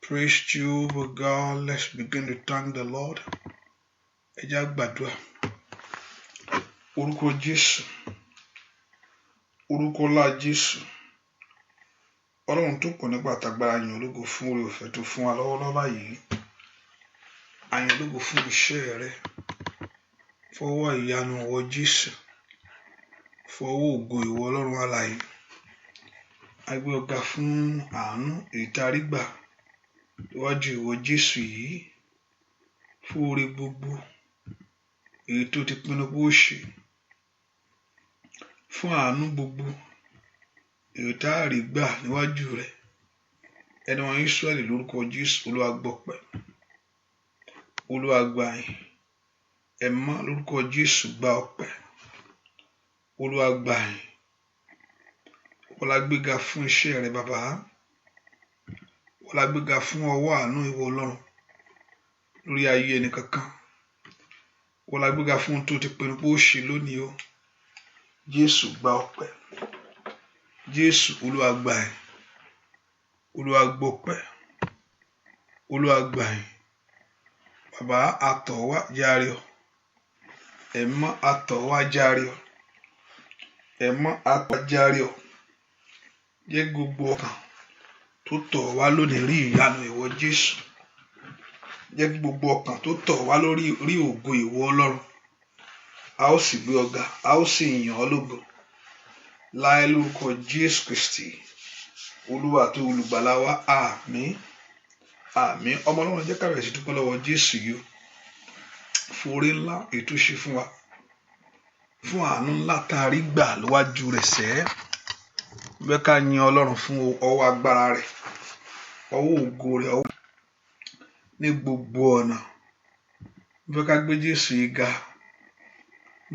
Praise Jehovah God. Let's begin to thank the Lord. Ẹ jẹ́ á gbàdúrà. Orúkọ Jésù. Orúkọ ńlá Jésù. Ọlọ́run tó pọ̀ nípa àtàgbàrà yìn ológo fún oore ọ̀fẹ́ tó fún wa lọ́wọ́lọ́wọ́ báyìí. A yìn ológo fún iṣẹ́ rẹ. Fọwọ́ ìyanu ọwọ́ Jésù. Fọwọ́ ògo ìwọ Ọlọ́run alààyè. A gbé ọ̀gá fún àánú èyí tá a rí gbà níwájú ìwọ Jésù yìí. Fún oore gbogbo èyí tó ti pinnu pé ó ṣe. Fún àánú gbogbo èyí tá a rí gbà níwájú rẹ. Ẹni wọn Ísírẹ́lì lórúkọ Jésù. Olúwa gbọpẹ́. Olúwa gbà yìn. Ẹ̀mọ́ lórúkọ Jésù gba ọpẹ́. Olúwa gbà yìn. Wọ́n la gbéga fún iṣẹ́ rẹ bàbá. Wọ́n la gbéga fún ọwọ́ àánú ìwọ Ọlọ́run lórí ayé ẹni kankan. Wọ́n la gbéga fún ohun tó ti pinnu pé ó ṣe lónìí o. Jésù gba ọpẹ́. Jésù Olúwa gbà yìn. Olúwa gbọpẹ́. Olúwa gbà yìn. Bàbá àtọ̀wá járe ọ. Ẹ̀mọ́ àtọ̀wá járe ọ. Ẹ̀mọ́ àtọ̀wá járe ọ. Jẹ́ gbogbo ọkàn tó tọ̀ wá lónìí rí ìyanu ìwọ Jésù. Jẹ́ gbogbo ọkàn tó tọ̀ wá lórí rí ògo ìwọ Ọlọ́run. A ó sì gbé ọ̀gá, a ó sì yìn ọ́ lógo. Láì lórúkọ Jésù Kristi, Olúwa àti olùgbàlà wa, àmín. Àmín. Ọmọ Ọlọ́run jẹ́ ká bẹ̀rẹ̀ sí dúpẹ́ lọ́wọ́ Jésù yìí fún oore ńlá ètò ṣe fún wa. Fún àánú ńlá tá a rí gbà lọ́wájú rẹ̀ sẹ́. Bẹ́ẹ̀ ká yin Ọlọ́run fún ọwọ́ agbára rẹ̀, ọwọ́ ògo rẹ̀, ọwọ́ ní gbogbo ọ̀nà. Bẹ́ẹ̀ ká gbé Jésù yìí ga.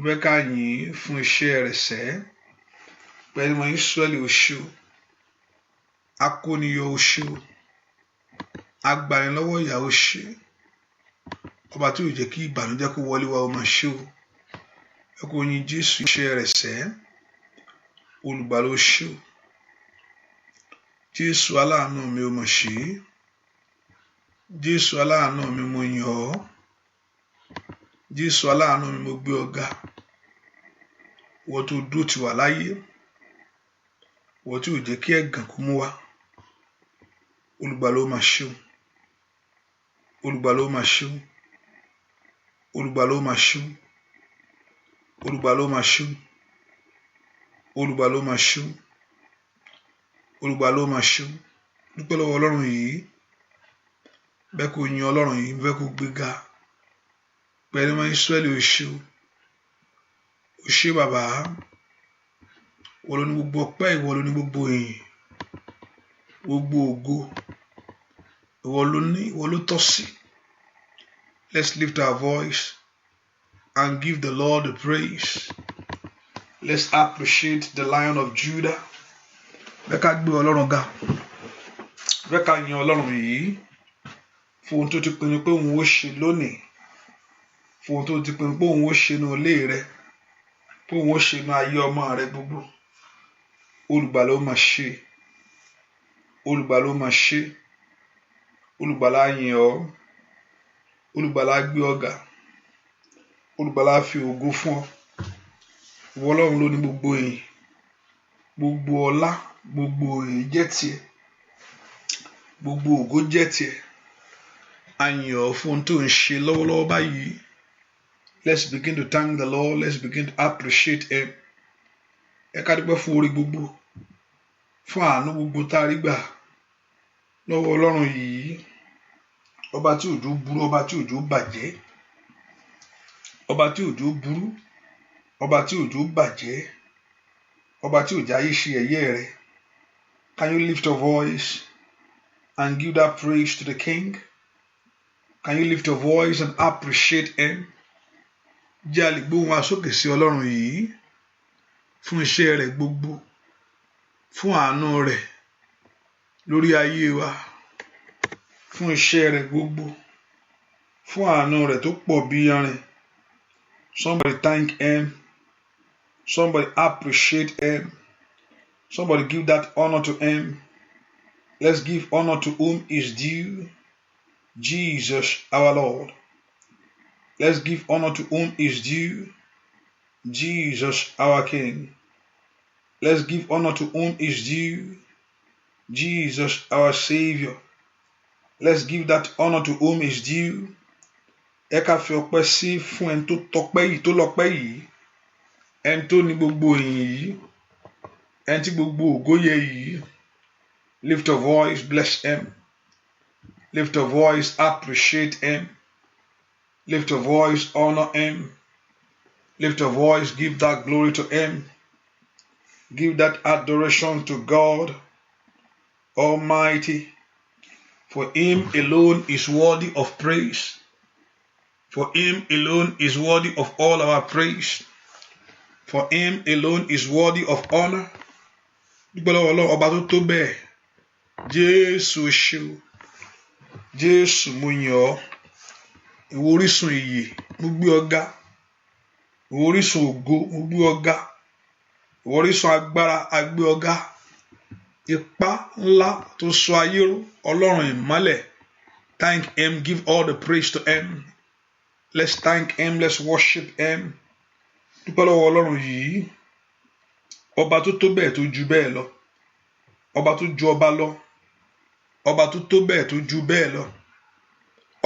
Bẹ́ẹ̀ ká yìn fún iṣẹ́ rẹ̀ sẹ́. Pẹ̀lú ọmọ Ísírẹ́lì ó ṣé o. Akóniyọ ó ṣé o. Agbanilọ́wọ́ ìyà ó ṣé. Ọba tí ò jẹ́ kí ìbànújẹ́ kó wọlé wa ó máa ṣé o. Ẹ kó yin Jésù iṣẹ́ rẹ̀ sẹ́. Olùgbàlà ó ṣé o. Jésù aláàánú mi ó máa ṣe. Jésù aláàánú mi mo yìn ọ́. Jésù aláàánú mi mo gbé ọ̀gá. Wọ́n tó dúró tì wá láyé. Wọ́n tí ò jẹ́ kí ẹ̀gàn kó mú wa. Olùgbàlà ó máa ṣe o. Olùgbàlà ó máa ṣe o. Olùgbàlà ó máa ṣe o. Olùgbàlà ó máa ṣe o. Olùgbàlà ó máa ṣe o. Olùgbàlà ó máa ṣe o. Dúpẹ́ lọ́wọ́ Ọlọ́run yìí. Bẹ́ẹ̀ kó yin Ọlọ́run yìí, bẹ́ẹ̀ kó gbéga. Pẹ̀lú ọmọ Ísírẹ́lì ó ṣé o. Ó ṣé bàbá. Ìwọ ló ní gbogbo ọpẹ́, ìwọ ló ní gbogbo ìyìn, gbogbo ògo. Ìwọ ló tọ́ sí. Let's lift our voice and give the Lord the praise. Let's appreciate the Lion of Judah. Bẹ́ẹ̀ ká gbé Ọlọ́run ga. Bẹ́ẹ̀ ká yin Ọlọ́run yìí fún ohun tó ti pinnu pé òun ó ṣe lónìí. Fún ohun tó ti pinnu pé òun ó ṣe nínú ilé rẹ. Pé òun ó ṣe nínú ayé ọmọ rẹ gbogbo. Olùgbàlà ó máa ṣe. Olùgbàlà ó máa ṣe. Olùgbàlà yìn ọ́. Olùgbàlà gbé ọ ga. Olùgbàlà fi ògo fún ọ. Ìwọ Ọlọ́run ló ní gbogbo ìyìn, gbogbo ọlá, gbogbo ìyìn jẹ́ tiẹ̀. Gbogbo ògo jẹ́ tiẹ̀. A yìn ọ́ fún ohun tó ń ṣe lọ́wọ́lọ́wọ́ báyìí. Let's begin to thank the Lord. Let's begin to appreciate him. Ẹ ká dúpẹ́ fún oore gbogbo. Fún àánú gbogbo tá a rí gbà lọ́wọ́ Ọlọ́run yìí. Ọba tí òjò burú, ọba tí òjò bàjẹ́. Ọba tí òjò burú, ọba tí òjò bàjẹ́. Ọba tí òjò ayé ṣe ẹ̀yẹ rẹ̀. Can you lift your voice and give that praise to the King? Can you lift your voice and appreciate him? Jẹ́ a lè gbóhùn wa sókè sí Ọlọ́run yìí fún iṣẹ́ rẹ̀ gbogbo, fún àánú rẹ̀ lórí ayé wa, fún iṣẹ́ rẹ̀ gbogbo, fún àánú rẹ̀ tó pọ̀ bí iyanrìn. Somebody thank him. Somebody appreciate him. Somebody give that honor to him. Let's give honor to whom is due, Jesus our Lord. Let's give honor to whom is due, Jesus our King. Let's give honor to whom is due, Jesus our Savior. Let's give that honor to whom is due. Ẹ ká fi ọpẹ́ sí fún ẹni tó tọpẹ́ yìí tó lọ́pẹ́ yìí, ẹni tó ní gbogbo ìyìn yìí, ẹni tí gbogbo ògo yẹ yìí. Lift your voice, bless him. Lift your voice, appreciate him. Lift your voice, honor him. Lift your voice, give that glory to him. Give that adoration to God Almighty. For him alone is worthy of praise. For him alone is worthy of all our praise. For him alone is worthy of honor. Ọba tó tó bẹ́ẹ̀, Jésù ṣe o, Jésù mo yìn ọ́, ìwọ orísun ìyè mo gbé ọ ga, ìwọ orísun ògo mo gbé ọ ga, ìwọ orísun agbára a gbé ọ ga, ipá ńlá tó sọ ayé ró, Ọlọ́run ìmọ́lẹ̀. Thank him, give all the praise to him. Let's thank him, let's worship him. Dúpẹ́ lọ́wọ́ Ọlọ́run yìí, ọba tó tó bẹ́ẹ̀ tó ju bẹ́ẹ̀ lọ, ọba tó ju ọba lọ, ọba tó tó bẹ́ẹ̀ tó ju bẹ́ẹ̀ lọ,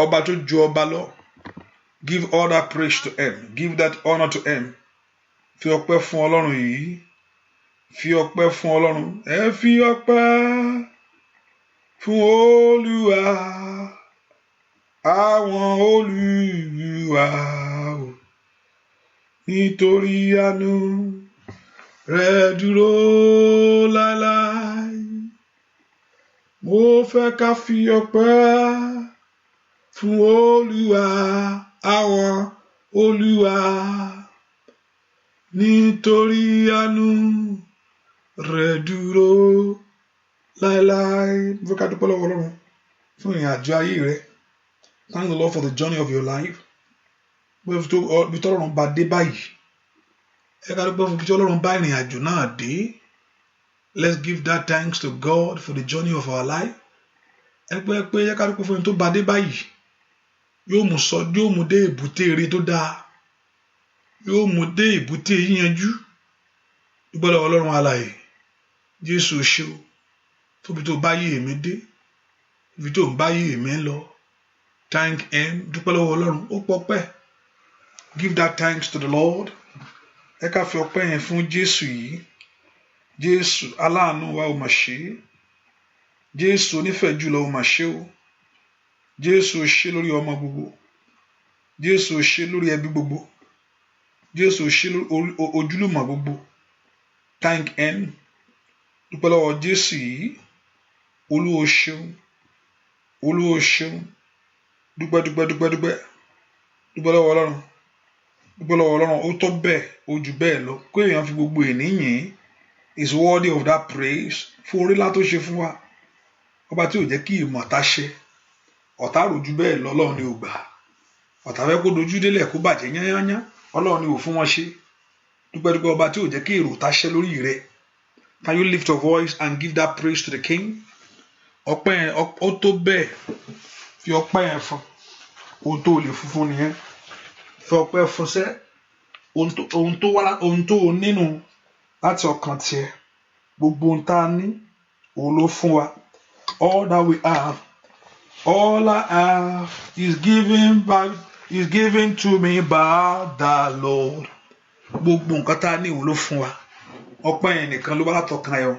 ọba tó ju ọba lọ. Give all that praise to him, give that honor to him. Fi ọpẹ́ fún Ọlọ́run yìí, fi ọpẹ́ fún Ọlọ́run, ẹ fi ọpẹ́ fún Olúwa, àwọn Olúwa o, nítorí àánú rẹ̀ dúró láéláé. Mo fẹ́ ká fi ọpẹ́ fún Olúwa, àwọn Olúwa, nítorí àánú rẹ̀ dúró láéláé. Mo fẹ́ ká dúpẹ́ lọ́wọ́ Ọlọ́run fún ìrìn àjò ayé rẹ. Thank the Lord for the journey of your life. Bí tọ́lọ́run bá dé báyìí, ẹ ká dúpẹ́ fún bí tọ́lọ́run bá ìrìn àjò náà dé. Let's give that thanks to God for the journey of our life. Ẹ ká dúpẹ́ fún ẹni tó bá dé báyìí. Yóò mú dé èbúté ire tó dáa. Yóò mú dé èbúté yíyanjú. Dúpẹ́ lọ́wọ́ Ọlọ́run alààyè. Jésù ṣe o. Fún bí tó bá yé èmi dé. Ibi tó ń bá yé èmi ń lọ. Thank him. Dúpẹ́ lọ́wọ́ Ọlọ́run. Ó pọpẹ́. Give that thanks to the Lord. Ẹ ká fi ọpẹ́ yẹn fún Jésù yìí. Jésù aláàánú wa ò mà ṣe. Jésù onífẹ̀ẹ́ jùlọ ò mà ṣe o. Jésù ṣe lórí ọmọ gbogbo. Jésù ṣe lórí ẹbí gbogbo. Jésù ṣe lórí ojúlùmọ̀ gbogbo. Thank him. Dúpẹ́ lọ́wọ́ Jésù yìí. Olúwa ṣeun. Olúwa ṣeun. Dúpẹ́. Dúpẹ́ lọ́wọ́ Ọlọ́run. Dúpẹ́ lọ́wọ́ Ọlọ́run. Ó tó bẹ́ẹ̀, ó jù bẹ́ẹ̀ lọ. Kó èèyàn fi gbogbo ènìyàn is worthy of that praise. Fún orí ńlá tó ṣe fún wa. Ọba tí ò jẹ́ kí ìmọ̀ ọ̀tá ṣe. Ọ̀tá rò jù bẹ́ẹ̀ lọ, Ọlọ́run ni ò gbà. Ọ̀tá fẹ́ kó dojú délẹ̀ kó bàjẹ́ yányányá, Ọlọ́run ni ò fún wọn ṣe. Dúpẹ́ ọba tí ò jẹ́ kí èrò ọ̀tá ṣẹ lórí rẹ. Can you lift your voice and give that praise to the King? Ọpẹ́ yẹn ó tó bẹ́ẹ̀. Fi ọpẹ́ yẹn fún. Ohun tó lè fún nìyẹn. Fi ọpẹ́ fún sẹ́. Ohun tó nínú láti ọkàn tiẹ̀. Gbogbo ohun tá a ní, òun ló fún wa. All that we have, all I have is given to me by the Lord. Gbogbo nǹkan tá a ní, òun ló fún wa. Ọpẹ́ yẹn nìkan ló bá látọkàn ẹ o.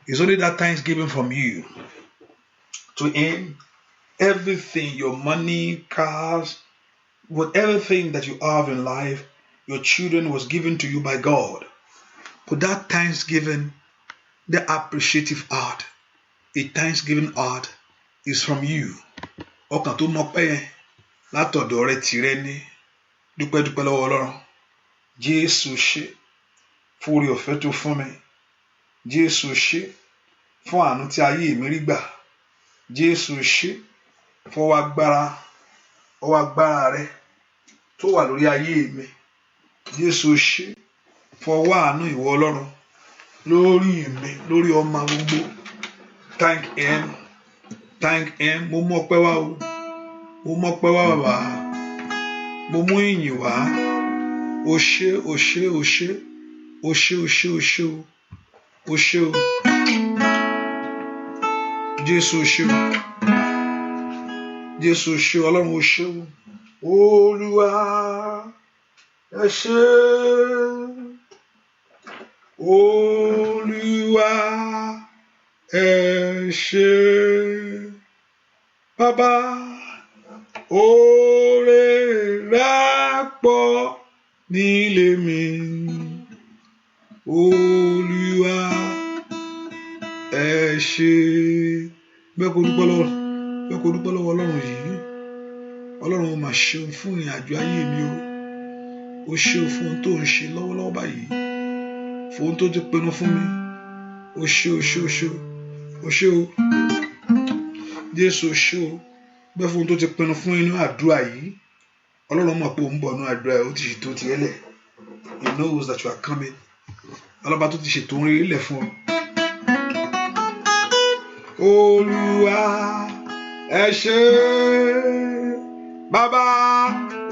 It's only that thanksgiving from you to him. Everything, your money, cars, everything that you have in life, your children was given to you by God. But that thanksgiving, the appreciative heart, a thanksgiving heart is from you. Ọkàn tó mọpẹ́ yẹn látọ̀dọ̀ rẹ tìrẹ ní. Dúpẹ́ lọ́wọ́ Ọlọ́run. Jésù ṣe fún oore ọ̀fẹ́ tó fún mi. Jésù ṣe fún àánú tí ayé mi rí gbà. Jésù ṣe fún ọwọ́ agbára rẹ tó wà lórí ayé mi. Jésù ṣe fún ọwọ́ àánú ìwọ Ọlọ́run lórí mi, lórí ọmọ gbogbo. Thank him. Thank him. Mo mú ọpẹ́ wá o. Mo mú ọpẹ́ wá bàbá. Mo mú ìyìn wá. O ṣé, o ṣé, o ṣé. O ṣé, o ṣé, o ṣé o. O ṣé o. Jésù o ṣé o. Jésù o ṣé o. Ọlọ́run o ṣé o. Olúwa ẹ ṣé. Olúwa ẹ ṣé. Bàbá oore rẹ̀ pọ̀ nílé mi. Olúwa ẹ ṣé. Bẹ́ẹ̀ kò dúpẹ́ lọ́wọ́ Ọlọ́run yìí. Ọlọ́run máa ṣeun fún ìrìn àjò ayé mi o. Ó ṣeun fún ohun tó ń ṣe lọ́wọ́lọ́wọ́ báyìí. Fún ohun tó ti pinnu fún mi. Ó ṣé o ṣé o ṣé o. Ó ṣé o. Jésù ó ṣé o. Bẹ́ẹ̀ fún ohun tó ti pinnu fún inú àdúrà yìí. Ọlọ́run mọ̀ pé ó ń bọ̀ nínú àdúrà yìí. Ó ti ṣètò tiẹ̀ lẹ̀. He knows that you are coming. Ọlọ́ba tó ti ṣètò orin ilẹ̀ fún ọ. Olúwa ẹ ṣé. Bàbá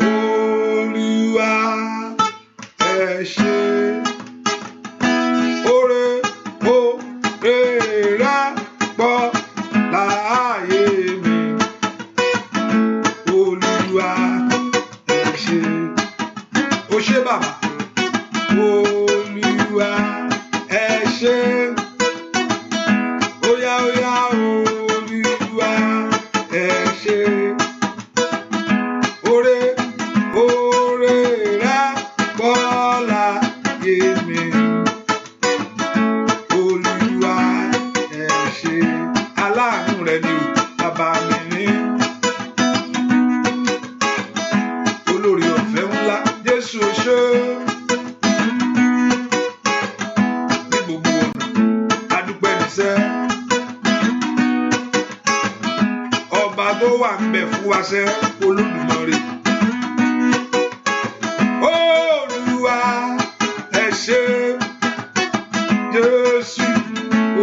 Olúwa ẹ ṣé. Oore rẹ̀ pọ̀ láyé mi. Olúwa ẹ ṣé. O ṣé bàbá. Olúwa ẹ ṣé. Óyá óyá Olúwa ẹ ṣé. Oore rẹ̀ pọ̀ láyé mi. Olúwa ẹ ṣé. Aláàánú rẹ̀ ni bàbá mi ní. Olórí ọ̀fẹ́ ńlá Jésù ó ṣé. Ní gbogbo ọ̀nà adúpẹ́ níṣẹ́. Ọba tó wà ń bẹ̀ fún wa ṣẹ́ Olódùmarè. Olúwa ẹ ṣé. Jésù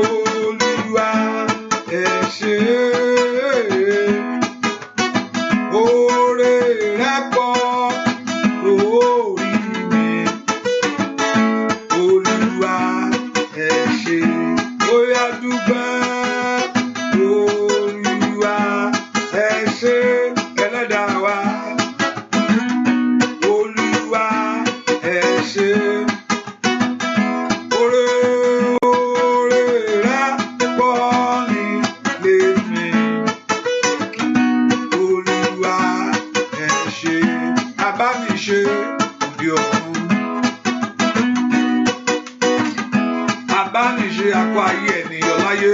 Olúwa ẹ ṣé. Oore rẹ̀ pọ̀ lórí mi. Olúwa ẹ ṣé. Ó yá dúpẹ́. Olúwa ẹ ṣé. Ẹlẹ́dàá wa. Olúwa ẹ ṣé. Oore rẹ̀ pọ̀ nílé mi. Olúwa ẹ ṣé. Abániṣe òde ọ̀run. Abániṣe akọ ayé ènìyàn láyé.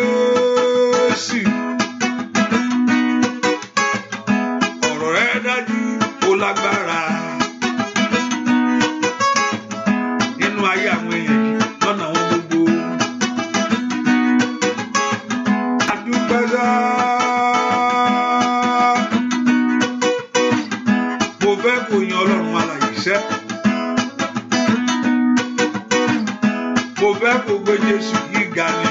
Jésù. Ọ̀rọ̀ rẹ̀ dájú ó lágbára. Nínú ayé àwọn èèyàn yìí lọ́nà àwọn gbogbo. Adúpẹ́ sá. Mo fẹ́ kó yan Ọlọ́run alààyè sẹ́. Mo fẹ́ kó gbé Jésù yìí ga ni.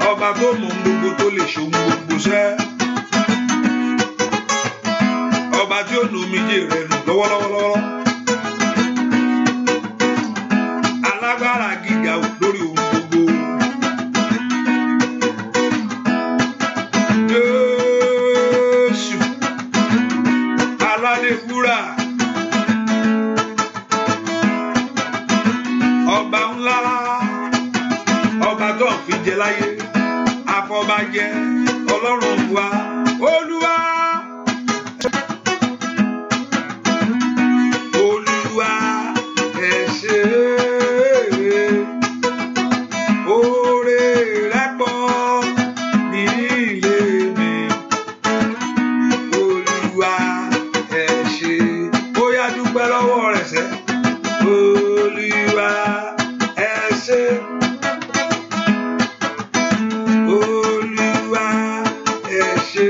Ọba tó mọ ohun gbogbo tó lè ṣe ohun gbogbo sẹ́. Ọba tí ó nu omijé rẹ̀ nù lọ́wọ́lọ́wọ́. Alágbára gíga lórí ohun gbogbo. Jésù aládé wúrà. Ọba ńlá. Ọba tó ń fi jẹ láyé. Afọbajẹ Ọlọ́run wa. Olúwa. Olúwa ẹ ṣé. Oore rẹ̀ pọ̀ nílé mi. Olúwa ẹ ṣé. Ó yá dúpẹ́ lọ́wọ́ rẹ̀ sẹ́. Olúwa ẹ ṣé. Olúwa ẹ ṣé.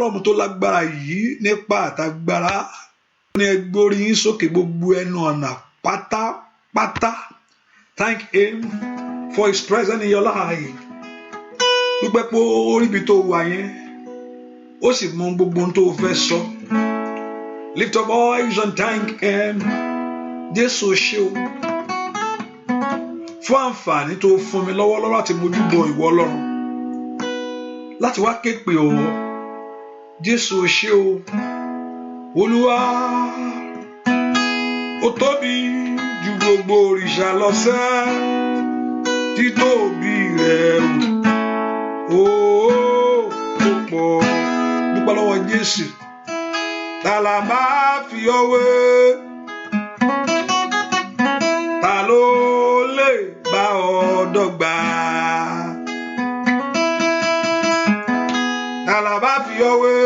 Ọlọ́run tó lágbára yìí nípa àtagbára ní ẹgbórí yín sókè gbogbo ẹnu ọ̀nà pátápátá. Thank him for his presence in your life. Dúpẹ́ pé orí ibi tó wà yẹn ó sì mọ gbogbo ohun tó fẹ́ sọ. Lift your voice and thank him. Jésù ṣé o fún àǹfààní tó fún mi lọ́wọ́lọ́wọ́ láti mójúbọ ìwọ Ọlọ́run láti wá ké pè ọ́. Jésù ṣé o Olúwa ó tóbi ju gbogbo òrìṣà lọ sẹ́, títóbi rẹ̀ ó pọ̀. Dúpẹ́ lọ́wọ́ Jésù. Ta la máa fi ọ́ wé? Ta ló lè bá ọ dọ́gba? Ta la bá fi ọ́ wé?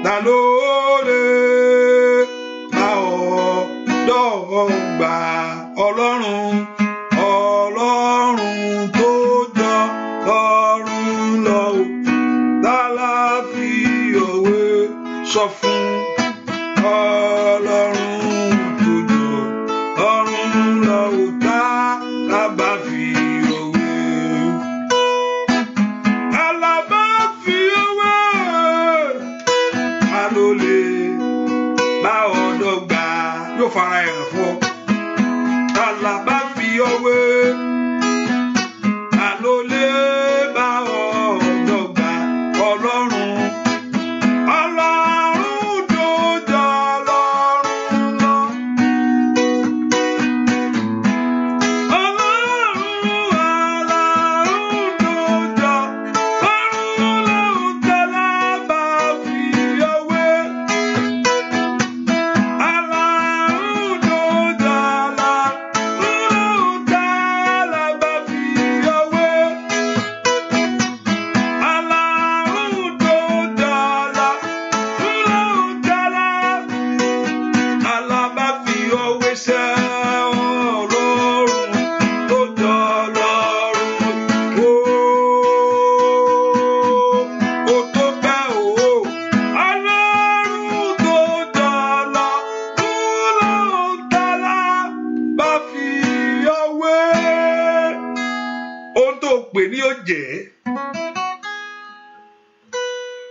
Ta ló lè bá ọ dọ́gba? Ọlọ́run tó jọ lọ́run lọ, ta la fi ọ́ wé? Sọ fún Ọlọ́run tó jọ lọ́run lọ, ta la bá fi ọ́ wé? Ta la bá fi ọ́ wé? Ta ló lè bá ọ dọ́gba? Yóò fara ẹ̀ràn fún ọ. Ta la bá fi ọ́ wé? Ta ló lè bá ọ dọ́gba? Ọlọ́run tó jọ lọ́run lọ.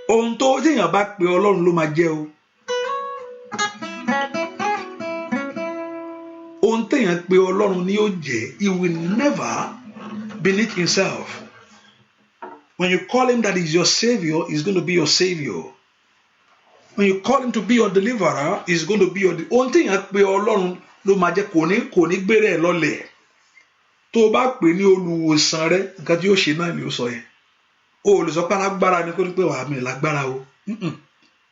Ohun tó téèyàn bá pe Ọlọ́run ló máa jẹ́ o. Ohun téèyàn pe Ọlọ́run ni yóò jẹ́. He will never beneath himself. When you call him that is your savior, he's going to be your savior. When you call him to be your deliverer, he's going to be your. Ohun téèyàn pe Ọlọ́run ló máa jẹ́, kò ní gbére ẹ̀ lọ́lẹ̀. Tó o bá pè ní olùwòsàn rẹ, nǹkan tí yóò ṣe náà ni ó sọ yẹn. O lè sọ pé alágbára ni kó ní pé wàá mi lágbára o.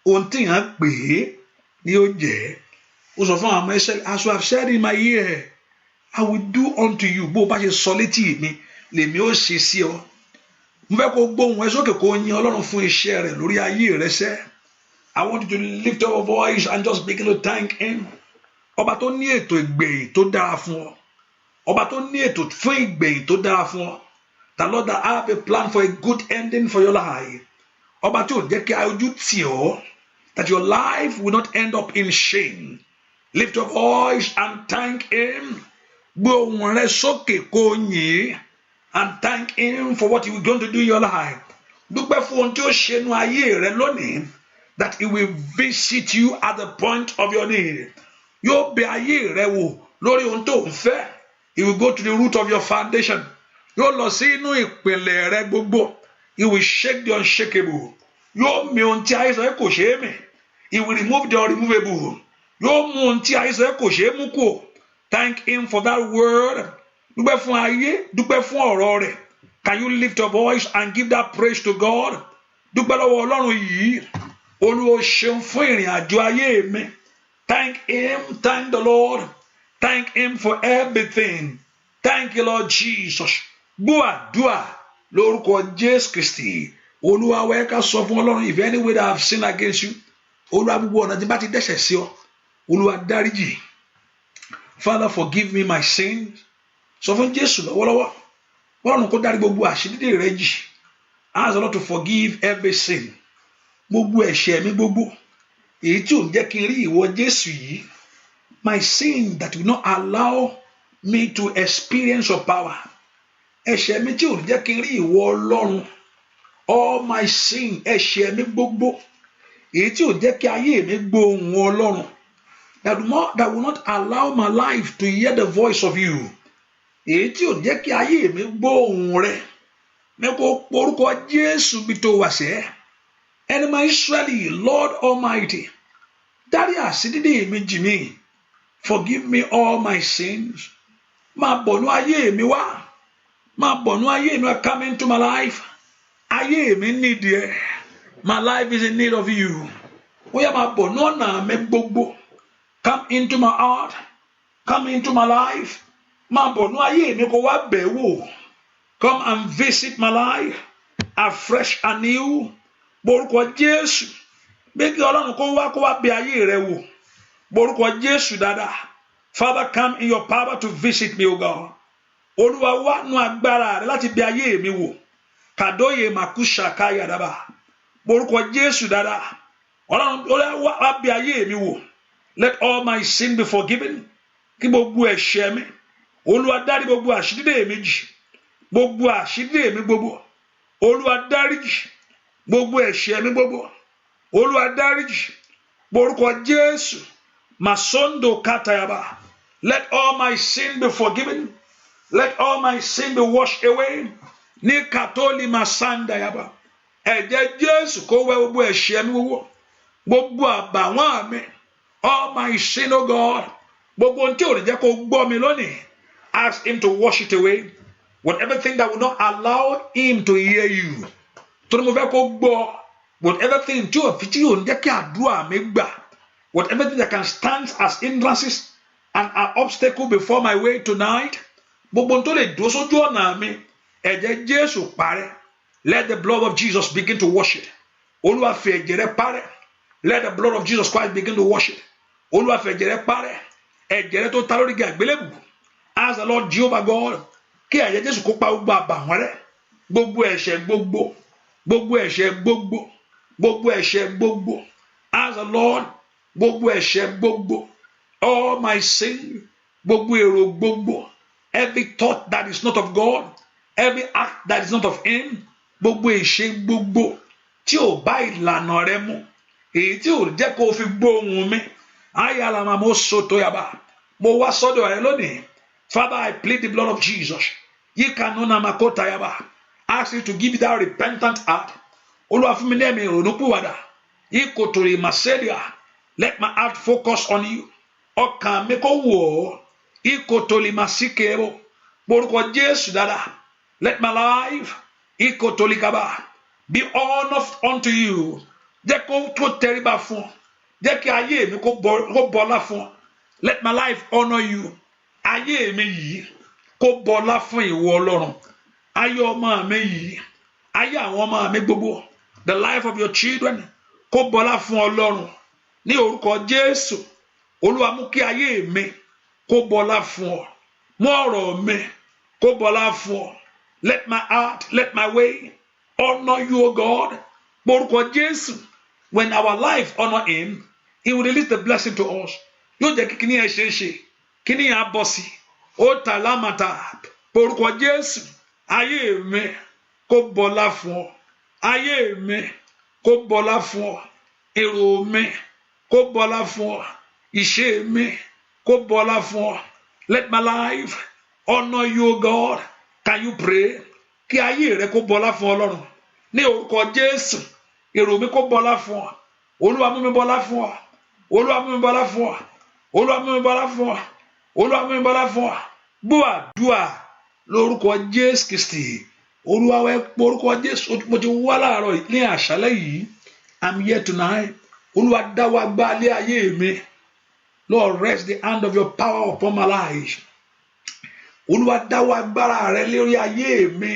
Ohun téèyàn pè é ni ó jẹ́. Ó sọ fún àwọn ọmọ Ísírẹ́lì, as you have said in my ear, I will do unto you. Bó o bá ṣe sọ létí mi lèmi ó ṣe sí ọ. Mo fẹ́ kó gbóhùn ẹ sókè kó yin Ọlọ́run fún iṣẹ́ rẹ̀ lórí ayé rẹ sẹ́. I want you to lift up your voice and just begin to thank him. Ọba tó ní ètò ìgbẹ̀yìn tó dára fún ọ. Ọba tó ní ètò fún ìgbẹ̀yìn tó dára fún ọ. The Lord that have a plan for a good ending for your life. Ọba tí ò jẹ́ kí ojú tì ọ́. That your life will not end up in shame. Lift your voice and thank him. Gbé ohùn rẹ sókè kó yìn and thank him for what he is going to do in your life. Dúpẹ́ fún ohun tí ó ṣe nínú ayé rẹ lónìí. That he will visit you at the point of your need. Yóò bẹ̀ ayé rẹ wò lórí ohun tó ń fẹ́. He will go to the root of your foundation. Yóò lọ sí inú ìpìlẹ̀ rẹ gbogbo. He will shake the unshakable. Yóò mì ohun tí àìsàn kò ṣeé mì. He will remove the unremovable. Yóò mú ohun tí àìsàn kò ṣeé mú kúrò. Thank him for that word. Dúpẹ́ fún ayé, dúpẹ́ fún ọ̀rọ̀ rẹ̀. Can you lift your voice and give that praise to God? Dúpẹ́ lọ́wọ́ Ọlọ́run yìí. Olúwa ṣeun fún ìrìn àjò ayé mi. Thank him, thank the Lord. Thank him for everything. Thank you, Lord Jesus. Gbọ́ àdúà lórúkọ Jésù Kristi. Olúwa wẹ́ ká sọ fún Ọlọ́run, if any way that I have sinned against you, Olúwa gbogbo ọ̀nà tí bá ti dẹ́ṣẹ̀ sí ọ, Olúwa dáríjì. Father, forgive me my sins. Sọ fún Jésù lọ́wọ́lọ́wọ́. Ọlọ́run kó dárí gbogbo àṣírí rẹ jì. Ask the Lord to forgive every sin. Gbogbo ẹ̀ṣẹ̀ mi gbogbo. Èyí tí ò ń jẹ́ kí n rí ìwọ Jésù yìí. My sin that will not allow me to experience your power. Ẹ̀ṣẹ̀ mi tí ò ń jẹ́ kí n rí ìwọ Ọlọ́run. All my sin, ẹ̀ṣẹ̀ mi gbogbo. Èyí tí ò jẹ́ kí ayé mi gbọ́ ohùn Ọlọ́run. That will not allow my life to hear the voice of you. Èyí tí ò jẹ́ kí ayé mi gbọ́ ohùn rẹ. Mẹ́kọ̀ọ́ porúkọ Jésù bí tó wà sẹ́. Ẹni máa Ísírẹ́lì, Lord Almighty. Dárí àṣídídé mi jì mí. Forgive me all my sins. Máa bọ̀nú ayé mi wá. Máa bọ̀nú ayé mi wá. Come into my life. Ayé mi need ẹ. My life is in need of you. Ó yá máa bọ̀nú ọ̀nà mi gbogbo. Come into my heart. Come into my life. Máa bọ̀nú ayé mi kó wá bẹ̀ wò. Come and visit my life afresh and new. Borúkọ Jésù. Bí kí Ọlọ́run kó wá bẹ̀ ayé rẹ wò. Borúkọ Jésù dáadáa. Father, come in your power to visit me, O God. Olúwa wá nú agbára rẹ láti bẹ̀ ayé mi wò. Kàdóyè màkúṣà káyà dábà. Borúkọ Jésù dáadáa. Ọlọ́run wá bẹ̀ ayé mi wò. Let all my sin be forgiven. Kí gbogbo ẹ̀ṣẹ̀ mi. Olúwa dárí gbogbo àṣídídé mi jì. Gbogbo àṣídídé mi gbogbo. Olúwa dáríjì. Gbogbo ẹ̀ṣẹ̀ mi gbogbo. Olúwa dáríjì. Borúkọ Jésù. Masondo katayaba. Let all my sin be forgiven. Let all my sin be washed away. Ní katoli masandayaba. Ẹ̀jẹ̀ Jésù kó wẹ gbogbo ẹ̀ṣẹ̀ mi gbogbo. Gbogbo àbàwọ́n mi. All my sin, O God. Gbogbo ohun tí ò ní jẹ́ kó gbọ́ mi lónìí. Ask him to wash it away. Whatever thing that will not allow him to hear you. Tó ní mo fẹ́ kó gbọ́. Whatever thing tí ò ní jẹ́ kí àdúrà mi gbà. Whatever thing that can stand as hindrances and an obstacle before my way tonight. Gbogbo ohun tó lè dúró sójú ọ̀nà mi. Ẹ̀jẹ̀ Jésù parẹ́. Let the blood of Jesus begin to wash it. Olúwa fi ẹ̀jẹ̀ rẹ̀ parẹ́. Let the blood of Jesus Christ begin to wash it. Olúwa fi ẹ̀jẹ̀ rẹ̀ parẹ́. Ẹ̀jẹ̀ rẹ̀ tó ta lórí igi àgbélébù. Ask the Lord Jehovah God. Kí ẹ̀jẹ̀ Jésù kó pa gbogbo àbàwọ́n rẹ̀. Gbogbo ẹ̀ṣẹ̀ gbogbo. Gbogbo ẹ̀ṣẹ̀ gbogbo. Gbogbo ẹ̀ṣẹ̀ gbogbo. Ask the Lord. Gbogbo ẹ̀ṣẹ̀ gbogbo. All my sin. Gbogbo èrò gbogbo. Every thought that is not of God. Every act that is not of him. Gbogbo ìṣe gbogbo. Tí ò bá ìlànà rẹ̀ mu. Èyí tí ò jẹ́ kó fi gbóhùn mi. Ayalama mo soto yaba. Mo wá sọ́dọ̀ rẹ lónìí. Father, I plead the blood of Jesus. Yikanona makota yaba. Ask you to give you that repentant heart. Olúwa fún mi ní ẹ̀mí ìrònúpìwàdà. Ikotori masedia. Let my heart focus on you. Ọkàn mi kó wò ó. Ikotoli masikero. Borúkọ Jésù dáadáa. Let my life. Ikotoli kaba. Be honored unto you. Jẹ́ kó tẹríba fún ọ. Jẹ́ kí ayé mi kó bọ́lá fún ọ. Let my life honor you. Ayé mi yìí kó bọ́lá fún ìwọ Ọlọ́run. Ayé ọmọ mi yìí. Ayé àwọn ọmọ mi gbogbo. The life of your children kó bọ́lá fún Ọlọ́run. Ní orúkọ Jésù. Olúwa mú kí ayé mi kó bọ́lá fún ọ. Mú ọ̀rọ̀ mi kó bọ́lá fún ọ. Let my heart, let my way honor you, O God. Orúkọ Jésù. When our life honor him, he will release the blessing to us. Yóò jẹ́ kí kíní ẹ ṣe é ṣe. Kíní yẹn á bọ́ sí. Ó ta lámàtà. Orúkọ Jésù. Ayé mi kó bọ́lá fún ọ. Ayé mi kó bọ́lá fún ọ. Èrò mi kó bọ́lá fún ọ. Ìṣe mi kó bọ́lá fún ọ. Let my life honor you, God. Can you pray? Kí ayé rẹ kó bọ́lá fún Ọlọ́run. Ní orúkọ Jésù. Èrò mi kó bọ́lá fún ọ. Olúwa mú mi bọ́lá fún ọ. Olúwa mú mi bọ́lá fún ọ. Olúwa mú mi bọ́lá fún ọ. Olúwa mú mi bọ́lá fún ọ. Gbọ́ àdúà lórúkọ Jésù Kristi. Olúwa wẹ orúkọ Jésù. Mo ti wá láàárọ̀ ní àṣálẹ́ yìí. I'm here tonight. Olúwa dáwọ́ agbára lé ayé mi. Lord, rest the hand of your power upon my life. Olúwa dáwọ́ agbára rẹ lórí ayé mi.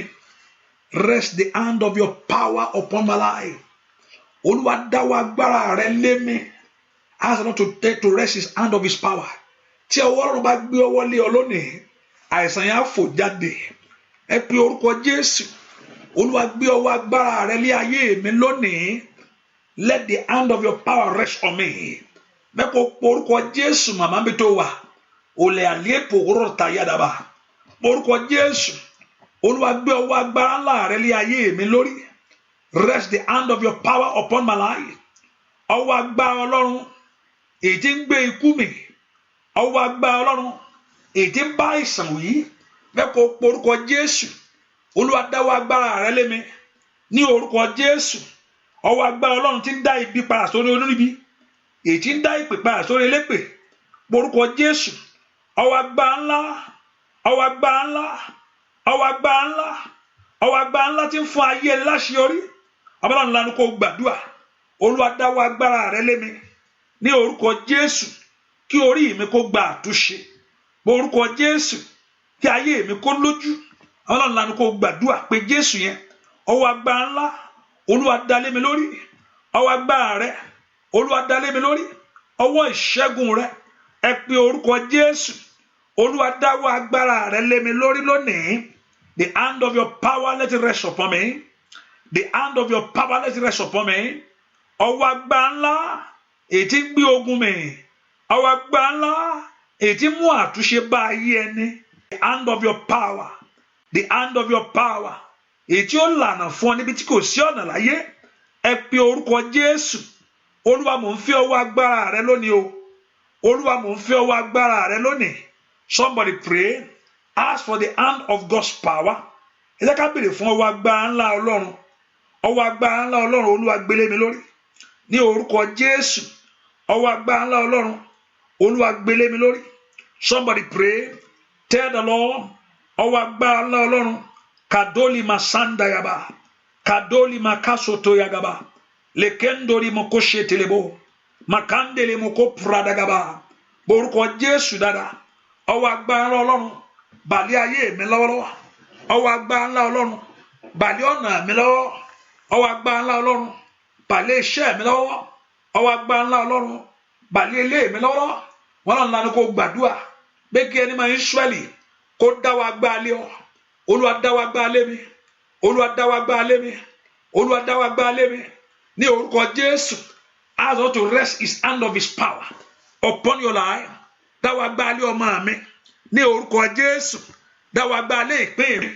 Rest the hand of your power upon my life. Olúwa dáwọ́ agbára rẹ lé mi. Ask the Lord to take to rest his hand of his power. Tí ọwọ́ Ọlọ́run bá gbé ọwọ́ lé ọ lónìí, àìsàn yẹn á fò jáde. Ẹ pe orúkọ Jésù. Olúwa gbé ọwọ́ agbára rẹ lé ayé mi lónìí. Let the hand of your power rest on me. Mẹ́kọ̀ọ́ porúkọ Jésù màmá mi tó wà. Olè àlẹ́ pòwúrọ̀ tayádàbà. Porúkọ Jésù. Olúwa gbé ọwọ́ agbára ńlá rẹ lé ayé mi lórí. Rest the hand of your power upon my life. Ọwọ́ agbára Ọlọ́run èyí tí ń gbé ikú mi. Ọwọ́ agbára Ọlọ́run èyí tí ń bá ìsàn wí. Mẹ́kọ̀ọ́ porúkọ Jésù. Olúwa dáwọ́ agbára rẹ lé mi. Ní orúkọ Jésù. Ọwọ́ agbára Ọlọ́run tí ń dá ibi padà sórí olóríbi. Èyí tí ń dá ìpè padà sórí elépè. Porúkọ Jésù. Ọwọ́ agbára ńlá. Ọwọ́ agbára ńlá. Ọwọ́ agbára ńlá. Ọwọ́ agbára ńlá tí ń fún ayé ẹni láṣeyọrí. Ọlọ́run lanu kó gbàdúrà. Olúwa dáwọ́ agbára rẹ lé mi. Ní orúkọ Jésù. Kí orí mi kó gba àtúnṣe. Orúkọ Jésù. Kí ayé mi kó lójú. Ọlọ́run lanu kó gbàdúrà pé Jésù yẹn. Ọwọ́ agbára ńlá. Olúwa dá lé mi lórí. Ọwọ́ agbára rẹ. Olúwa dá lé mi lórí. Ọwọ́ ìṣẹ́gun rẹ. Ẹ pe orúkọ Jésù. Olúwa dáwọ́ agbára rẹ lé mi lórí lónìí. The hand of your power let it rest upon me. The hand of your power let it rest upon me. Ọwọ́ agbára ńlá èyí tí ń gbé ogun mi. Ọwọ́ agbára ńlá èyí tí mú àtúnṣe bá ayé ẹni. The hand of your power. The hand of your power. Èyí tí ó lànà fún ọ níbi tí kò sí ọ̀nà láyé. Ẹ pe orúkọ Jésù. Olúwa mò ń fẹ́ ọwọ́ agbára rẹ lónìí o. Olúwa mò ń fẹ́ ọwọ́ agbára rẹ lónìí. Somebody pray. Ask for the hand of God's power. Ẹ jẹ́ ká béèrè fún ọwọ́ agbára ńlá Ọlọ́run. Ọwọ́ agbára ńlá Ọlọ́run Olúwa gbélé mi lórí. Ní orúkọ Jésù. Ọwọ́ agbára ńlá Ọlọ́run Olúwa gbélé mi lórí. Somebody pray. Tell the Lord. Ọwọ́ agbára ńlá Ọlọ́run. Kadoli masanda yaba. Kadoli makasoto yagaba. Lekendori moko shetelebo. Makandele moko pradagaba. Orúkọ Jésù dada. Ọwọ́ agbára ńlá Ọlọ́run. Bàlẹ́ ayé mi lọ́wọ́lọ́wọ́. Ọwọ́ agbára ńlá Ọlọ́run. Bàlẹ́ ọ̀nà mi lọ́wọ́. Ọwọ́ agbára ńlá Ọlọ́run. Bàlẹ́ iṣẹ́ mi lọ́wọ́. Ọwọ́ agbára ńlá Ọlọ́run. Bàlẹ́ ilé mi lọ́wọ́. Wọ́n náà lánàá kó gbàdúrà. Bẹ́ẹ̀ kí ẹni máa ń Ísírẹ́lì kó dáwọ́ agbára lé ọ. Olúwa dáwọ́ agbára lé mi. Olúwa dáwọ́ agbára lé mi. Olúwa dáwọ́ agbára lé mi. Ní orúkọ Jésù. Ask God to rest his hand of his power upon your life. Dáwọ́ agbára lé ọmọ mi. Ní orúkọ Jésù. Dáwọ́ agbára lé ìpín mi.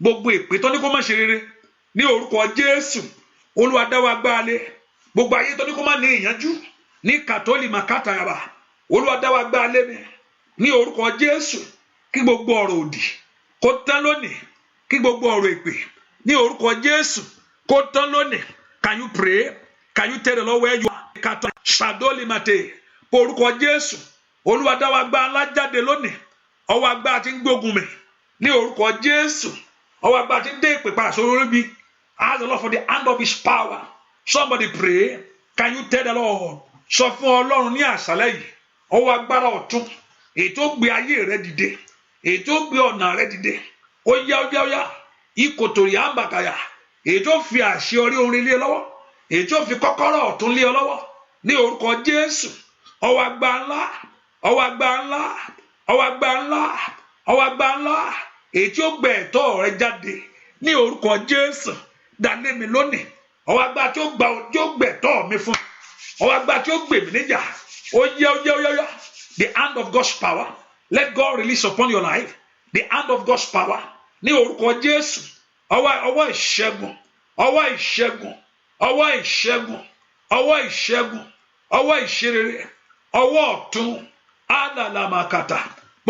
Gbogbo ìpín tó ní kó má ṣe rere. Ní orúkọ Jésù. Olúwa dáwọ́ agbára lé. Gbogbo ayé tó ní kó má ní ìyànjú. Ní kàtólì màkàtà yàrá. Olúwa dáwọ́ agbára lé mi. Ní orúkọ Jésù. Kí gbogbo ọ̀rọ̀ òdì kó tán lónìí. Kí gbogbo ọ̀rọ̀ èpè. Ní orúkọ Jésù. Kó tán lónìí. Can you pray? Can you tell the Lord where you are? Kàtà ṣàdólì màtè. Orúkọ Jésù. Olúwa dáwọ́ agbára ńlá jáde lónìí. Ọwọ́ agbára tí ń gbógun mi. Ní orúkọ Jésù. Ọwọ́ agbára tí ń dé ìpè padà sórí orí bí. Ask the Lord for the hand of his power. Somebody pray. Can you tell the Lord? Sọ fún Ọlọ́run ní àṣálẹ́ yìí. Ọwọ́ agbára ọ̀tún. Èyí tó gbé ayé rẹ dìde. Èyí tó gbé ọ̀nà rẹ dìde. Ó yá. Ìkòtò yà ń bàkàyà. Èyí tó fi àṣeyọrí orin lé ọ lọ́wọ́. Èyí tó fi kọ́kọ́rọ́ ọ̀tún lé ọ lọ́wọ́. Ní orúkọ Jésù. Ọwọ́ agbára ńlá. Ọwọ́ agbára ńlá. Ọwọ́ agbára ńlá. Ọwọ́ agbára ńlá. Èyí tí ó gbé ẹ̀tọ́ rẹ jáde. Ní orúkọ Jésù. Dálé mi lónìí. Ọwọ́ agbára tí ó gbé ẹ̀tọ́ mi fún. Ọwọ́ agbára tí ó gbè mí níjà. Ó yá. The hand of God's power. Let God release upon your life. The hand of God's power. Ní orúkọ Jésù. Ọwọ́ ìṣẹ́gun. Ọwọ́ ìṣẹ́gun. Ọwọ́ ìṣẹ́gun. Ọwọ́ ìṣẹ́gun. Ọwọ́ ìṣerere. Ọwọ́ ọ̀tún. Alalamakata.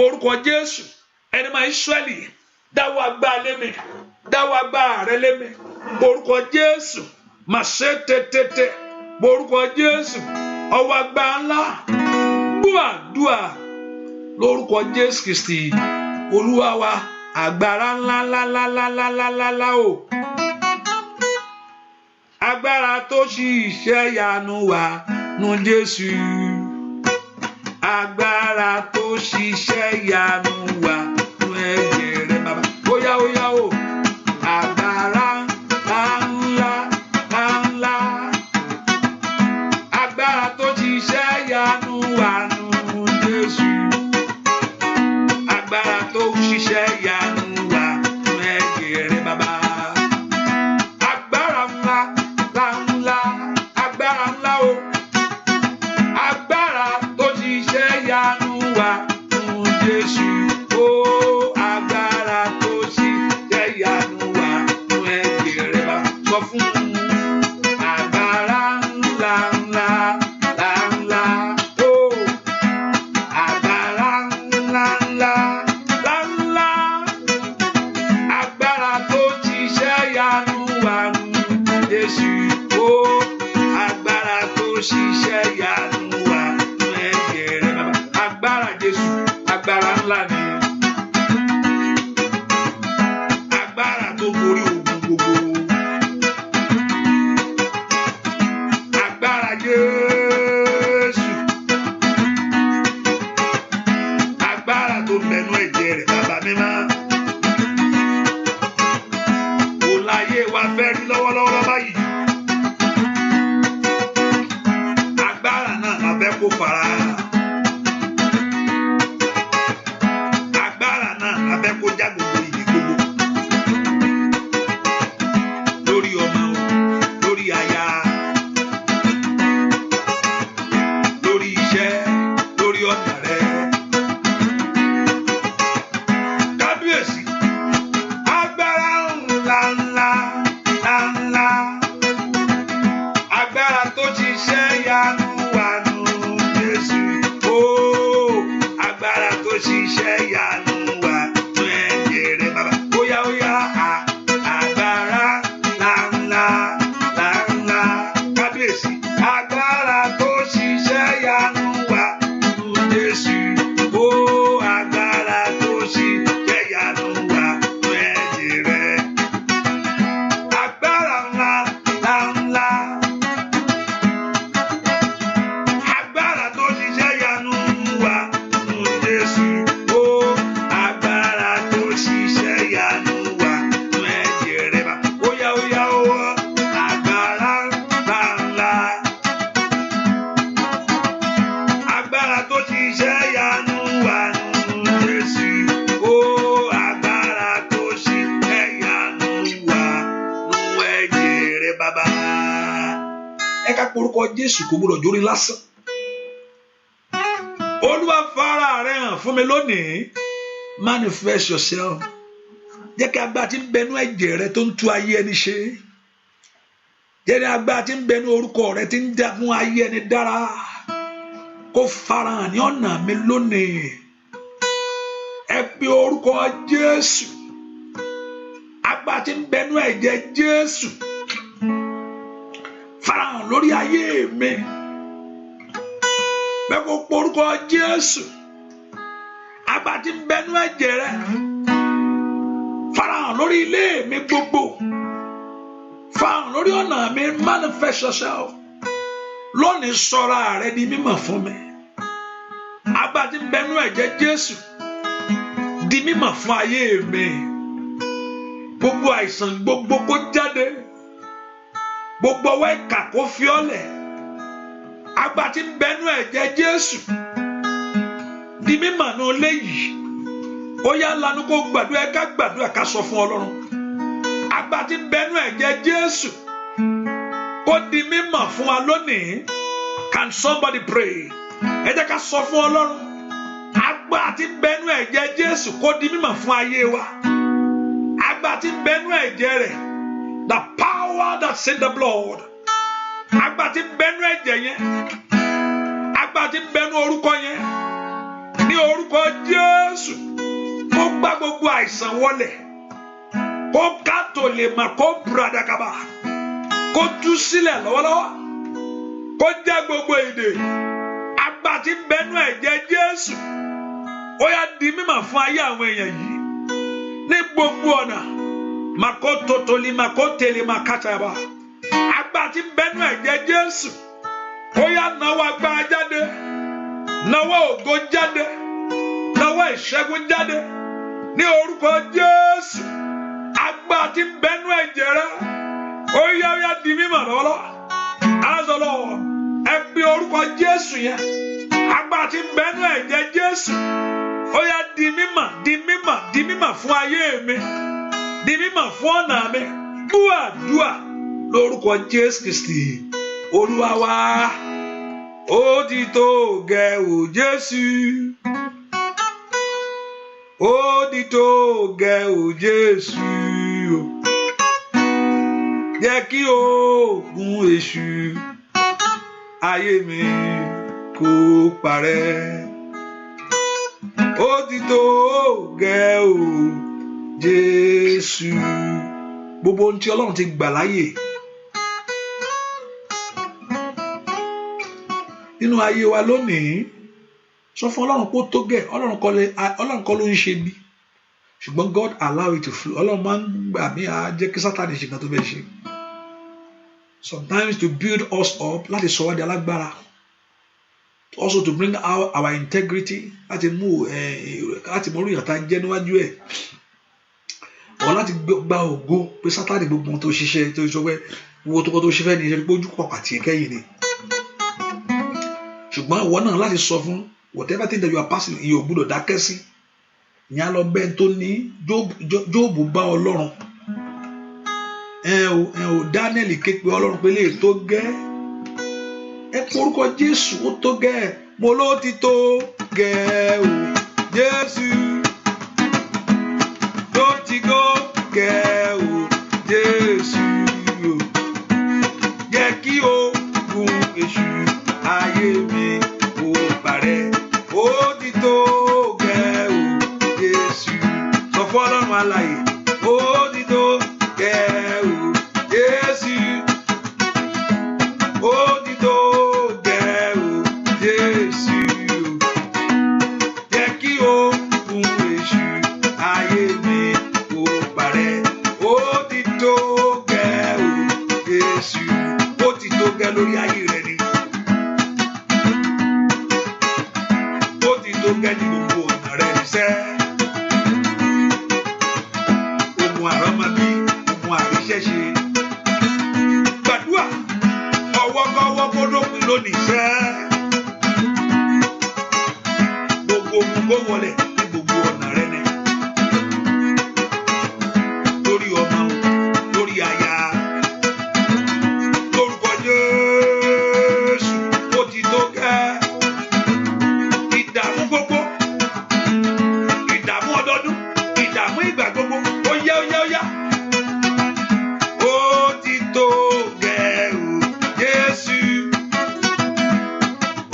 Orúkọ Jésù. Ẹni máa Ísírẹ́lì. Dáwọ́ agbára lé mi. Dáwọ́ agbára rẹ lé mi. Orúkọ Jésù. Màṣẹ tètè. Orúkọ Jésù. Ọwọ́ agbára ńlá. Dúà. Lórúkọ Jésù Kristi. Olúwa wa. Agbára ńlá o. Agbára tó ṣiṣẹ́ yanu wà nù Jésù. Agbára tó ṣiṣẹ́ yanu wà nù ẹ̀jẹ̀ rẹ̀ bàbá. Ó yá o. Agbára ńlá. Agbára tó ṣiṣẹ́ yanu wà nù Jésù. Agbára tó ṣiṣẹ́ yanu wà nù ẹ̀jẹ̀ rẹ̀ bàbá. ìyanu wà nínú Jésù. Ó agbára tó ṣiṣẹ́ ìyanu wà nínú ẹ̀jẹ̀ rẹ̀ bá sọ fún un. Agbára ńlá ńlá ńlá ńlá. Ó agbára ńlá ńlá ńlá ńlá. Agbára tó ṣiṣẹ́ ìyanu wà nínú Jésù. Ó agbára tó ṣiṣẹ́ ìyanu wà nínú ẹ̀jẹ̀ rẹ̀ bàbá. Agbára Jésù, agbára ńlá ni. Agbára tó borí ogun gbogbo. Agbára Jésù. Agbára tó bẹnu ẹ̀jẹ̀ rẹ̀ bàbá mímọ́. Kò láyé wa fẹ́ rí lọ́wọ́lọ́wọ́ báyìí. Agbára náà la fẹ́ kó fara hàn. Agbára náà la fẹ́ kó já gbogbo ìdí gbogbo. Lórí ọmọ, lórí aya, lórí iṣẹ́, lórí ọ̀nà rẹ̀. Kábíyèsí, agbára ńlá ńlá ńlá ńlá. Agbára tó ṣiṣẹ́ ìyanu wà nínú Jésù. Ó agbára tó ṣiṣẹ́ ìyanu wà nínú ẹ̀jẹ̀ rẹ̀ bàbá. Óyá óyá agbára ńlá ńlá ńlá ńlá. Kábíyèsí, agbára tó ṣiṣẹ́ ìyanu wà nínú Jésù. Ó agbára tó ṣiṣẹ́ ìyanu wà nínú ẹ̀jẹ̀ rẹ̀. Agbára ńlá ńlá ńlá. Agbára tó ṣiṣẹ́ ìyanu wà nínú Jésù. Ó agbára tó ṣiṣẹ́ ìyanu wà nínú ẹ̀jẹ̀ rẹ̀ bá. Óyá óyá ó agbára ńlá ńlá. Agbára tó ṣiṣẹ́ ìyanu wà nínú Jésù. Ó agbára tó ṣiṣẹ́ ìyanu wà nínú ẹ̀jẹ̀ rẹ̀ bàbá. Ẹ ká porúkọ Jésù kò gbọdọ̀ jórí lásán. Olúwa fara rẹ̀ hàn fún mi lónìí. Manifest yourself. Jẹ́ kí agbára tí ń bẹnu ẹ̀jẹ̀ rẹ tó ń tú ayé ẹni ṣe. Jẹ́ kí agbára tí ń bẹnu orúkọ rẹ tí ń dá fún ayé ẹni dára. Kó fara hàn ní ọ̀nà mi lónìí. Ẹ pe orúkọ Jésù. Agbára tí ń bẹnu ẹ̀jẹ̀ Jésù. Fara hàn lórí ayé mi. Bẹ́ẹ̀ kó porúkọ Jésù. Agbára tí ń bẹnu ẹ̀jẹ̀ rẹ. Fara hàn lórí ilé mi gbogbo. Fara hàn lórí ọ̀nà mi. Manifest yourself. Lónìí sọra rẹ di mímọ̀ fún mi. Agbára tí ń bẹnu ẹ̀jẹ̀ Jésù. Di mímọ̀ fún ayé mi. Gbogbo àìsàn gbogbo kó jáde. Gbogbo ọwọ́ ìkà kó fi ọ́lẹ̀. Agbára tí ń bẹnu ẹ̀jẹ̀ Jésù. Di mímọ̀ nù léyìí. Ó yá lanu kó gbàdúrà ká gbàdúrà ká sọ fún Ọlọ́run. Agbára tí ń bẹnu ẹ̀jẹ̀ Jésù. Ó di mímọ̀ fún wa lónìí. Can somebody pray? Ẹ jẹ́ ká sọ fún Ọlọ́run. Agbára tí ń bẹnu ẹ̀jẹ̀ Jésù kó di mímọ̀ fún ayé wa. Agbára tí ń bẹnu ẹ̀jẹ̀ rẹ̀. The power that's in the blood. Agbára tí ń bẹnu ẹ̀jẹ̀ yẹn. Agbára tí ń bẹnu orúkọ yẹn. Ní orúkọ Jésù. Kó gbá gbogbo àìsàn wọlẹ̀. Kó kátó lè mà kó bradakaba. Kó tú sílẹ̀ lọ́wọ́lọ́wọ́. Kó já gbogbo èdè. Agbára tí ń bẹnu ẹ̀jẹ̀ Jésù. Ó yá di mímọ̀ fún ayé àwọn èèyàn yìí. Ní gbogbo ọ̀nà. Makototoli makotele makataba. Agbára tí ń bẹnu ẹ̀jẹ̀ Jésù. Ó yá náwó agbára jáde. Náwó ògo jáde. Náwó ìṣẹ́gun jáde. Ní orúkọ Jésù. Agbára tí ń bẹnu ẹ̀jẹ̀ rẹ. Ó yá di mímọ̀ lọ́wọ́lọ́wọ́. Azọlọ ẹ pe orúkọ Jésù yẹn. Agbára tí ń bẹnu ẹ̀jẹ̀ Jésù. Ó yá di mímọ̀, di mímọ̀, di mímọ̀ fún ayé mi. Di mímọ̀ fún ọ̀nà mi. Dúà lórúkọ Jésù Kristi. Olúwa wa. ó ti tó gẹ́ o Jésù. Ó ti tó gẹ́ o Jésù. Jẹ́ kí ogun èṣù ayé mi kó parẹ́. Ó ti tó gẹ́ o Jésù. Gbogbo ohun tí Ọlọ́run ti gbà láyè nínú ayé wa lónìí, sọ fún Ọlọ́run pé ó tó gẹ́. Ọlọ́run kọ́ ló ń ṣe bí, ṣùgbọ́n God allow it to flow. Ọlọ́run máa ń gbà mí jẹ́ kí Sátánì ṣe nǹkan tó fẹ́ ṣe. Sometimes to build us up, láti sọ wá di alágbára. Also to bring out our integrity, láti mú orí ìyàtá jẹ́ níwájú ẹ̀. Or láti gba ògo pé Sátánì gbogbo ohun tó ṣiṣẹ́ tó sọ pé owó tó kọ́ tó ṣe fẹ́ ní iṣẹ́ pé ojú pọ̀ àti ìkẹyìn ni. Ṣùgbọ́n ìwọ náà láti sọ fún whatever thing that you are passing, ìyẹn ò gbúdọ̀ dákẹ́ sí. Ìyẹn á lọ bẹ́ẹ̀ tó ní Jóòbù bá Ọlọ́run. Daniel ké pe Ọlọ́run pé lè tó gẹ́. Ẹ pe orúkọ Jésù, ó tó gẹ́. Mo ló ti tó gẹ́ o Jésù. Ló ti tó gẹ́ o Jésù. Jẹ́ kí ogun èṣù ayé mi kó parẹ́. Ó ti tó gẹ́ o Jésù. Sọ fún Ọlọ́run alààyè. Ó ti tó gẹ́ o Jésù. Ó ti tó gẹ́ o Jésù. Jẹ́ kí ogun èṣù ayé mi kó parẹ́. Ó ti tó gẹ́ o Jésù. Ó ti tó gẹ́ lórí ayé rẹ ni. Ó ti tó gẹ́ ní gbogbo ọ̀nà rẹ níṣẹ́. Ogun àrọ́mọbí, ogun àríṣẹ́ṣe. Gbàdúrà ọwọ́kọ́wọ́ kó dópin lónìí ṣẹ́. Gbogbo ogun kó wọlé ní gbogbo ọ̀nà rẹ ni. Lórí ọmọ, lórí aya. Lórúkọ Jésù, ó ti tó gẹ́. Ìdààmú gbogbo, ìdààmú ọdọọdún, ìdààmú ìgbà gbogbo, ó yá ó yá ó yá. Ó ti tó gẹ́ o Jésù.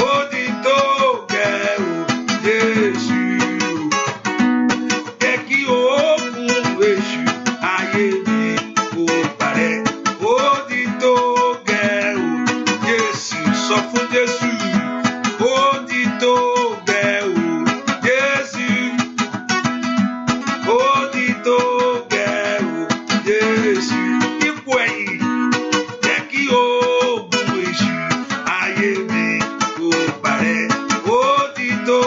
Ó ti tó gẹ́ o Jésù. Jẹ́ kí ogun èṣù ayé mi kó parẹ́. Ó ti tó gẹ́ o Jésù. Sọ fún Jésù. Ó ti tó gẹ́ o Jésù. Ó ti tó gẹ́ o Jésù. Ipò ẹ̀yìn. Jẹ́ kí ogun èṣù ayé mi kó parẹ́. Ó ti tó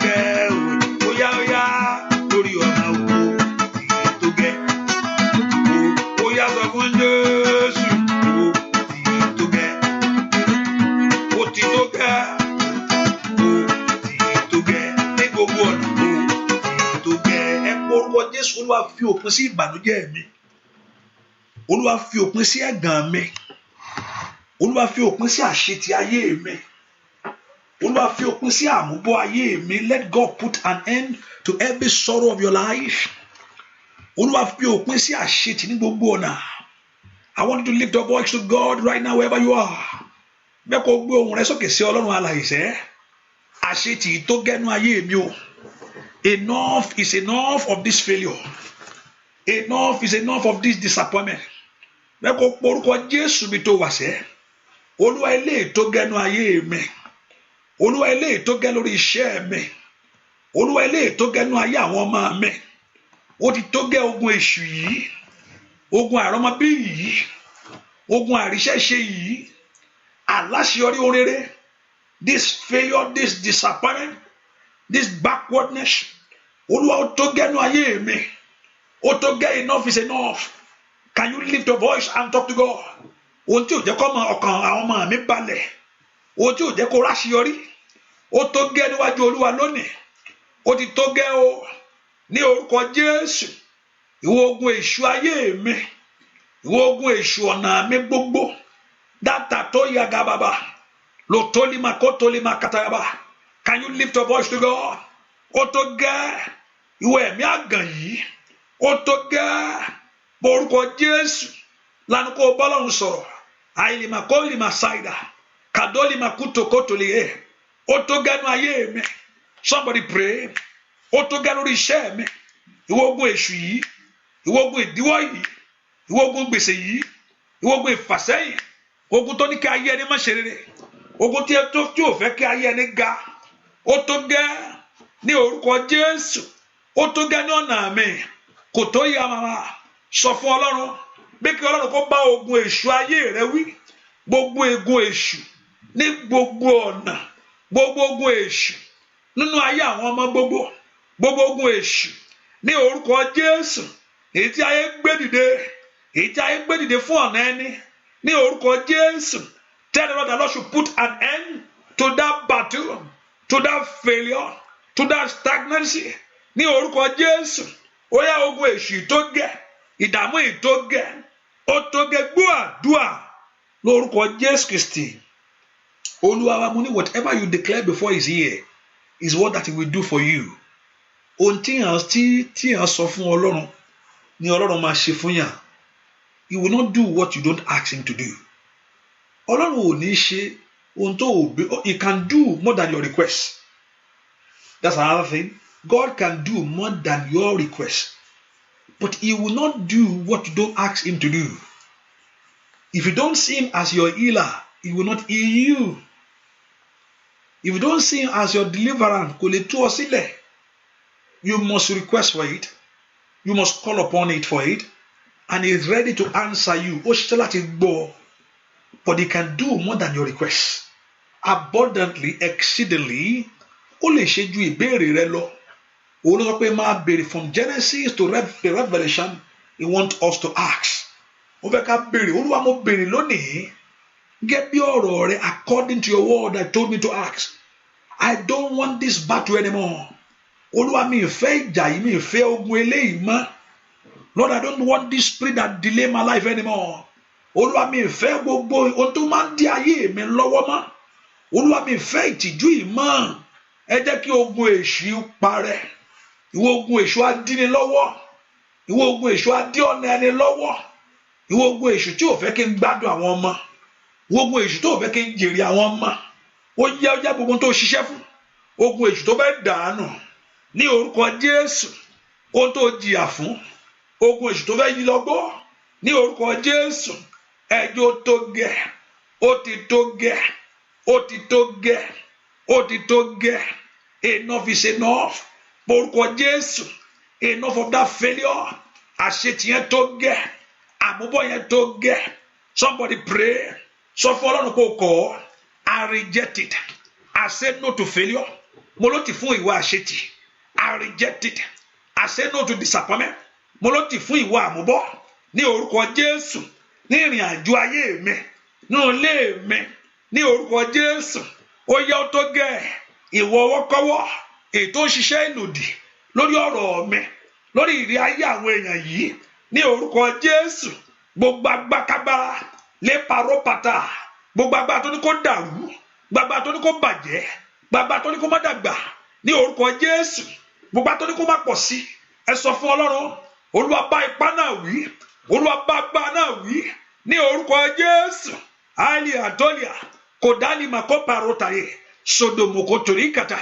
gẹ́ o. Óyá óyá lórí ọ̀nà òkú ti tó gẹ́. Óyá sọ fún Jésù. Ó ti tó gẹ́. Ó ti tó gẹ́. Ó ti tó gẹ́. Ní gbogbo ọ̀nà ó ti tó gẹ́. Ẹ pé orúkọ Jésù. Olúwa fi òpin sí ìbànújẹ́ mi. Olúwa fi òpin sí ẹ̀gàn mi. Olúwa fi òpin sí àṣetì ayé mi. Olúwa fi òpin sí àmúbọ̀ ayé mi. Let God put an end to every sorrow of your life. Olúwa fi òpin sí àṣetì ní gbogbo ọ̀nà. I want you to lift your voice to God right now wherever you are. Bẹ́ẹ̀ kó gbé ohùn rẹ sókè sí Ọlọ́run alààyè sẹ́. Àṣetì tó gẹ́nu ayé mi o. Enough is enough of this failure. Enough is enough of this disappointment. Bẹ́ẹ̀ kó porúkọ Jésù mi tó wà sẹ́. Olúwa eléyìí tó gẹ́nu ayé mi. Olúwa eléyìí tó gẹ́ lórí iṣẹ́ mi. Olúwa eléyìí tó gẹ́nu ayé àwọn ọmọ mi. Ó ti tó gẹ́ ogun èṣù yìí. Ogun àrọ́mọbí yìí. Ogun àríṣẹ́ṣe yìí. Àláṣeyọrí ohun rere. This failure, this disappointment, this backwardness. Olúwa ó tó gẹ́nu ayé mi. Ó tó gẹ́. Enough is enough. Can you lift your voice and talk to God? Ohun tí ò jẹ́ kó ọkàn àwọn ọmọ mi balẹ̀. Ohun tí ò jẹ́ kó ráṣeyọrí. Ó tó gẹ́ níwájú Olúwa lónìí. Ó ti tó gẹ́ o. Ní orúkọ Jésù. Ìwọ ogun èṣù ayé mi. Ìwọ ogun èṣù ọ̀nà mi gbogbo. Dátà tó yàgà bàbà. Lotolima kotolima katayaba. Can you lift your voice to God? Otoga. Ìwọ ẹ̀mí àgàn yìí. Otoga. Borúkọ Jésù. Lánàá kó bọ́lọ́run sọ̀rọ̀. Àìlèmà kó lèmà ṣáìdà. Kàdólìmà kútòkótòlè. Otoga nínú ayé mi. Somebody pray. Otoga lórí iṣẹ́ mi. Ìwọ ogun èṣù yìí. Ìwọ ogun ìdíwọ́ yìí. Ìwọ ogun gbèsè yìí. Ìwọ ogun ìfàsẹ́yìn. Ogun tó ní kí ayé ẹni má ṣe rere. Ogun tí ò fẹ́ kí ayé ẹni ga. Ó tó gẹ́ ní orúkọ Jésù. Ó tó gẹ́ ní ọ̀nà mi. Kò tó yá màmá. Sọ fún Ọlọ́run. Bí kí Ọlọ́run kó bá ogun èṣù ayé rẹ wí. Gbogbo egun èṣù ní gbogbo ọ̀nà. Gbogbo ogun èṣù nínú ayé àwọn ọmọ gbogbo. Gbogbo ogun èṣù ní orúkọ Jésù. Èyí tí ayé gbé dìde. Èyí tí ayé gbé dìde fún ọ̀nà ẹni. Ní orúkọ Jésù. Tell the Lord that Lord should put an end to that battle, to that failure, to that stagnancy. Ní orúkọ Jésù. Ó yá ogun èṣù tó gẹ́. Ìdààmú tó gẹ́. Ó tó gẹ́ gbọ́ àdúà. Lórúkọ Jésù Kristi. Olúwa wa mo ní whatever you declare before his ear is what that he will do for you. Ohun tí yàn sọ fún Ọlọ́run ni Ọlọ́run máa ṣe fún yàn. He will not do what you don't ask him to do. Ọlọ́run ò ní ṣe ohun tó ò he can do more than your request. That's another thing. God can do more than your request. But he will not do what you don't ask him to do. If you don't see him as your healer, he will not heal you. If you don't see him as your deliverer, kò lè tú ọ sílẹ̀. You must request for it. You must call upon it for it. And he is ready to answer you. Ó ṣiṣẹ́ láti gbọ́. But he can do more than your request. Abundantly, exceedingly, ó lè ṣe ju ìbéèrè rẹ lọ. Òun ló sọ pé máa béèrè from Genesis to Revelation. He wants us to ask. Ó fẹ́ ká béèrè. Olúwa mo béèrè lónìí. Get bí ọ̀rọ̀ rẹ according to your word that told me to ask. I don't want this battle anymore. Olúwa mi ìfẹ́ ìjà yìí mi ìfẹ́ ogun eléyìí mọ́. Lord, I don't want this spirit that delay my life anymore. Olúwa mi ìfẹ́ gbogbo ohun tó máa ń dí ayé mi lọ́wọ́ mọ́. Olúwa mi ìfẹ́ ìtìjú yìí mọ́. Ẹ jẹ́ kí ogun èṣù parẹ́. Ìwọ ogun èṣù adíni lọ́wọ́. Ìwọ ogun èṣù adí ọ̀nà ẹni lọ́wọ́. Ìwọ ogun èṣù tí ò fẹ́ kí n gbádùn àwọn ọmọ. Ìwọ ogun èṣù tó ò fẹ́ kí n jèrè àwọn ọmọ. Ó yẹ gbogbo tó ṣiṣẹ́ fún. Ogun èṣù tó fẹ́ dànù. Ní orúkọ Jésù. Ohun tó jìyà fún. Ogun èṣù tó fẹ́ yí lọ́gbọ́. Ní orúkọ Jésù. Ẹjọ́ tó gẹ́. Ó ti tó gẹ́. Ó ti tó gẹ́. Ó ti tó gẹ́. Enough is enough. Orúkọ Jésù. Enough of that failure. Àṣetì yẹn tó gẹ́. Àmúbọ̀ yẹn tó gẹ́. Somebody pray. Sọ fún Ọlọ́run kó kọ̀. I reject it. I said no to failure. Mo ló ti fún ìwà àṣetì. I reject it. I said no to disappointment. Mo ló ti fún ìwà àmúbọ̀. Ní orúkọ Jésù. Ní ìrìn àjò ayé mi. Ní ilé mi. Ní orúkọ Jésù. Ó yẹ ó tó gẹ́. Ìwọ ọwọ́kọ́wọ́. Ètò ìṣiṣẹ́ ìlòdì. Lórí ọ̀rọ̀ mi. Lórí ìrìn ayé àwọn èèyàn yìí. Ní orúkọ Jésù. Gbogbo agbákágbára. Lé parọ́ pátá. Gbogbo agbára tó ní kó dàrú. Gbogbo agbára tó ní kó bàjẹ́. Gbogbo agbára tó ní kó má dàgbà. Ní orúkọ Jésù. Gbogbo agbára tó ní kó má pọ̀ sí. Ẹ sọ fún Ọlọ́run. Olúwa bá ipá náà wí. Olúwa bá agbára náà wí. Ní orúkọ Jésù. Ali Adolia. Kodali makopa rotaye. Sodomoko torikata.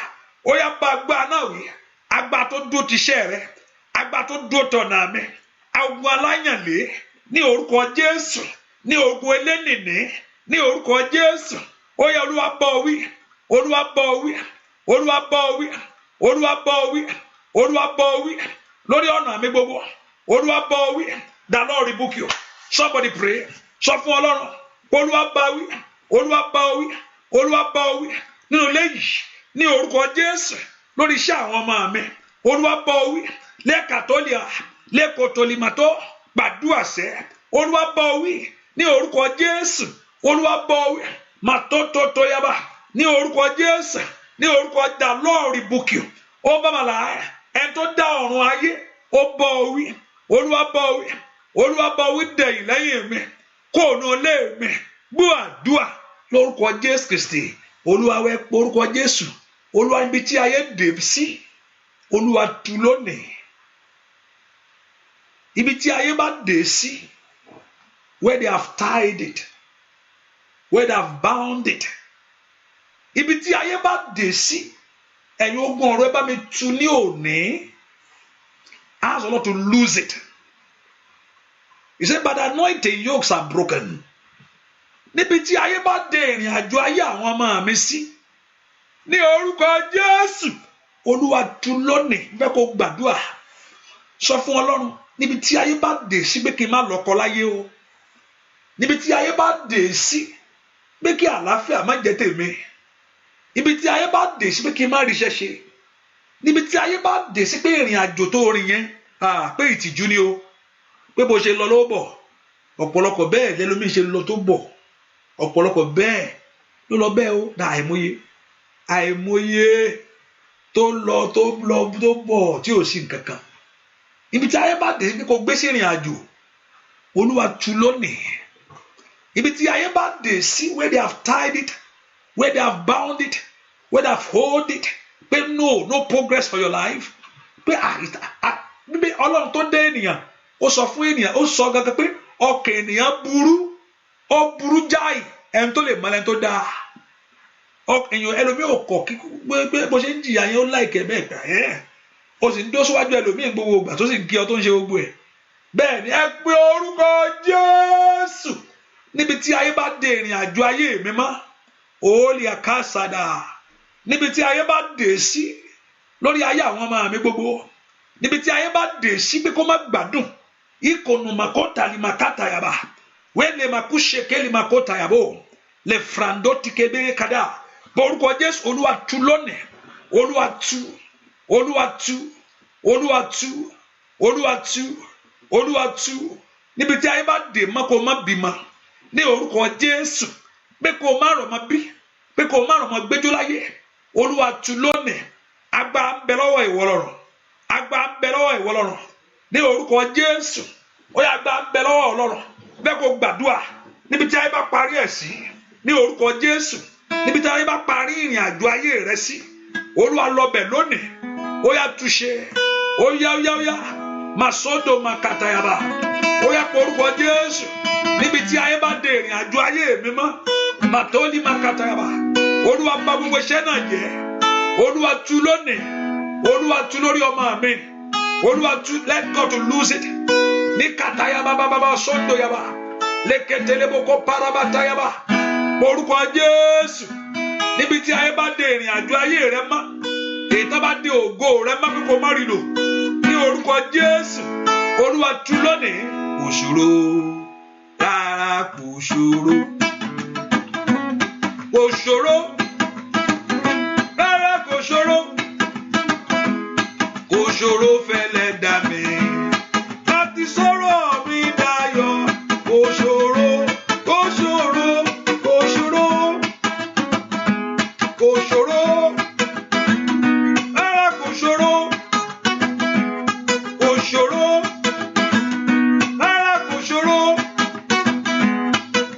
Ó yá bá agbára náà wí. Agbára tó dúró tiṣẹ́ rẹ. Agbára tó dúró tọ̀nà mi. Ogun aláyànlé. Ní orúkọ Jésù. Ní ogun elénìní. Ní orúkọ Jésù. Ó yá Olúwa bá ọ wí. Olúwa bá ọ wí. Olúwa bá ọ wí. Olúwa bá ọ wí. Olúwa bá ọ wí. Lórí ọ̀nà mi gbogbo. Olúwa bá ọ wí. The Lord rebuke you. Somebody pray. Sọ fún Ọlọ́run. Olúwa bá ọ wí. Olúwa bá ọ wí. Olúwa bá ọ wí. Nínú ilé yìí. Ní orúkọ Jésù. Lórí iṣẹ́ àwọn ọmọ mi. Olúwa bá ọ wí. Lẹ́kàtọ́lìà. Lẹ́kọ̀tọ́lìmàtọ́. Gbàdúrà sẹ́. Olúwa bá ọ wí. Ní orúkọ Jésù. Olúwa bá ọ wí. Màtótótó yaba. Ní orúkọ Jésù. Ní orúkọ the Lord rebuke you. Ó bá màlá ẹni tó dá ọ̀run ayé. Ó bá ọ wí. Olúwa bá ọ wí. Olúwa bá ọ wí dẹ̀yìn lẹ́yìn mi. Kó nu ilé mi. Gbọ́ àdúà. lórúkọ Jésù Kristi Olúwa wẹ orúkọ Jésù Olúwa níbi tí ayé dè sí Olúwa tú lónìí ibi tí ayé bá dè sí where they have tied it where they have bound it ibi tí ayé bá dè sí ẹ̀yin ogun ọ̀rọ̀ ẹ bá mi tú ní òní ask the Lord to lose it. He said, but the anointing yokes are broken. Níbi tí ayé bá dè ìrìn àjò ayé àwọn ọmọ mi sí ní orúkọ Jésù Olúwa tú lónìí fẹ́ kó gbàdúrà sọ fún Ọlọ́run níbi tí ayé bá dè sí pé kí n má lọ́kọ láyé o níbi tí ayé bá dè sí pé kí àlàáfíà má jẹ́ tèmi níbi tí ayé bá dè sí pé kí n má ríṣẹ́ ṣe níbi tí ayé bá dè sí pé ìrìn àjò tó rìn yẹn pé ìtìjú ni o pé bó ṣe lọ ló bọ̀ ọ̀pọ̀lọpọ̀ bẹ́ẹ̀ lẹ́lómi ṣe lọ tó bọ̀ ọ̀pọ̀lọpọ̀ bẹ́ẹ̀ ló lọ bẹ́ẹ̀ ó dá àìmọye tó lọ tó bọ̀ tí ò sí nǹkan kan ibi tí ayé bá dé ní kò gbé sí ìrìn àjò Olúwa tú lónìí ibi tí ayé bá dé sí where they have tied it where they have bound it where they have hold it pé no progress for your life pé bíbí Ọlọ́run tó dé ènìyàn ó sọ fún ènìyàn ó sọ gangan pé ọkàn ènìyàn ó burú jáì ẹni tó lè mọ ẹni tó dáa èèyàn ẹlòmíì ò kọ kíkú pé bó ṣe ń jìyà yẹn ó láìkẹ bẹ́ẹ̀ gbà ó sì ń dó síwájú ẹlòmíì gbogbo ìgbà tó sì ń kí ọ tó ń ṣe gbogbo ẹ̀ bẹ́ẹ̀ ni ẹ pé orúkọ Jésù níbi tí ayé bá dé ìrìn àjò ayé mi mọ́ òòlì àkàsàdà níbi tí ayé bá dé sí lórí ayé àwọn ọmọ mi gbogbo níbi tí ayé bá dé sí pé kó má gbádùn ikonu makota limakata yaba wele makusheke limakota yabo le frando tikebe kada porúkọ Jésù Olúwa tú lónìí Olúwa tú Olúwa tú Olúwa tú Olúwa tú Olúwa tú níbi tí ayé bá dè mọ́ kó má bímọ ní orúkọ Jésù pé kó má rọ̀ mọ́ bí pé kó má rọ̀ mọ́ gbẹ́jọ́ láyé Olúwa tú lónìí agbára ń bẹ lọ́wọ́ ìwọ lọ́rọ̀ agbára ń bẹ lọ́wọ́ ìwọ lọ́rọ̀ ní orúkọ Jésù ó yá agbára ń bẹ lọ́wọ́ Ọlọ́run bẹ́ẹ̀ kó gbàdúrà níbi tí ayé bá parí ẹ̀ sí ní orúkọ Jésù níbi tí ayé bá parí ìrìn àjò ayé rẹ sí Olúwa lọ bẹ̀ lónìí ó yá túṣe ó yá màsódò màkàtàyàbà ó yá orúkọ Jésù níbi tí ayé bá dé ìrìn àjò ayé mi mọ́ màtólì màkàtàyàbà Olúwa bà gbogbo iṣẹ́ náà jẹ́ Olúwa tú lónìí Olúwa tú lórí ọmọ mi Olúwa tú let God to lose it ní kàtàyàbà bàbá sọ́ndò yàbà lẹ́kẹ̀tẹ̀lẹ́bọ̀kọ́ parabatayàbà orúkọ Jésù níbi tí ayé bá dé ìrìn àjò ayé rẹ mọ́ èyí tó bá dé ògo rẹ mọ́ pé kó má rí lò ní orúkọ Jésù Olúwa tú lónìí kò ṣòro rárá kò ṣòro rárá kò ṣòro fẹ́lẹ́ dá mi láti sọ̀rọ̀ mi dayọ̀ kò ṣòro rárá kò ṣòro rárá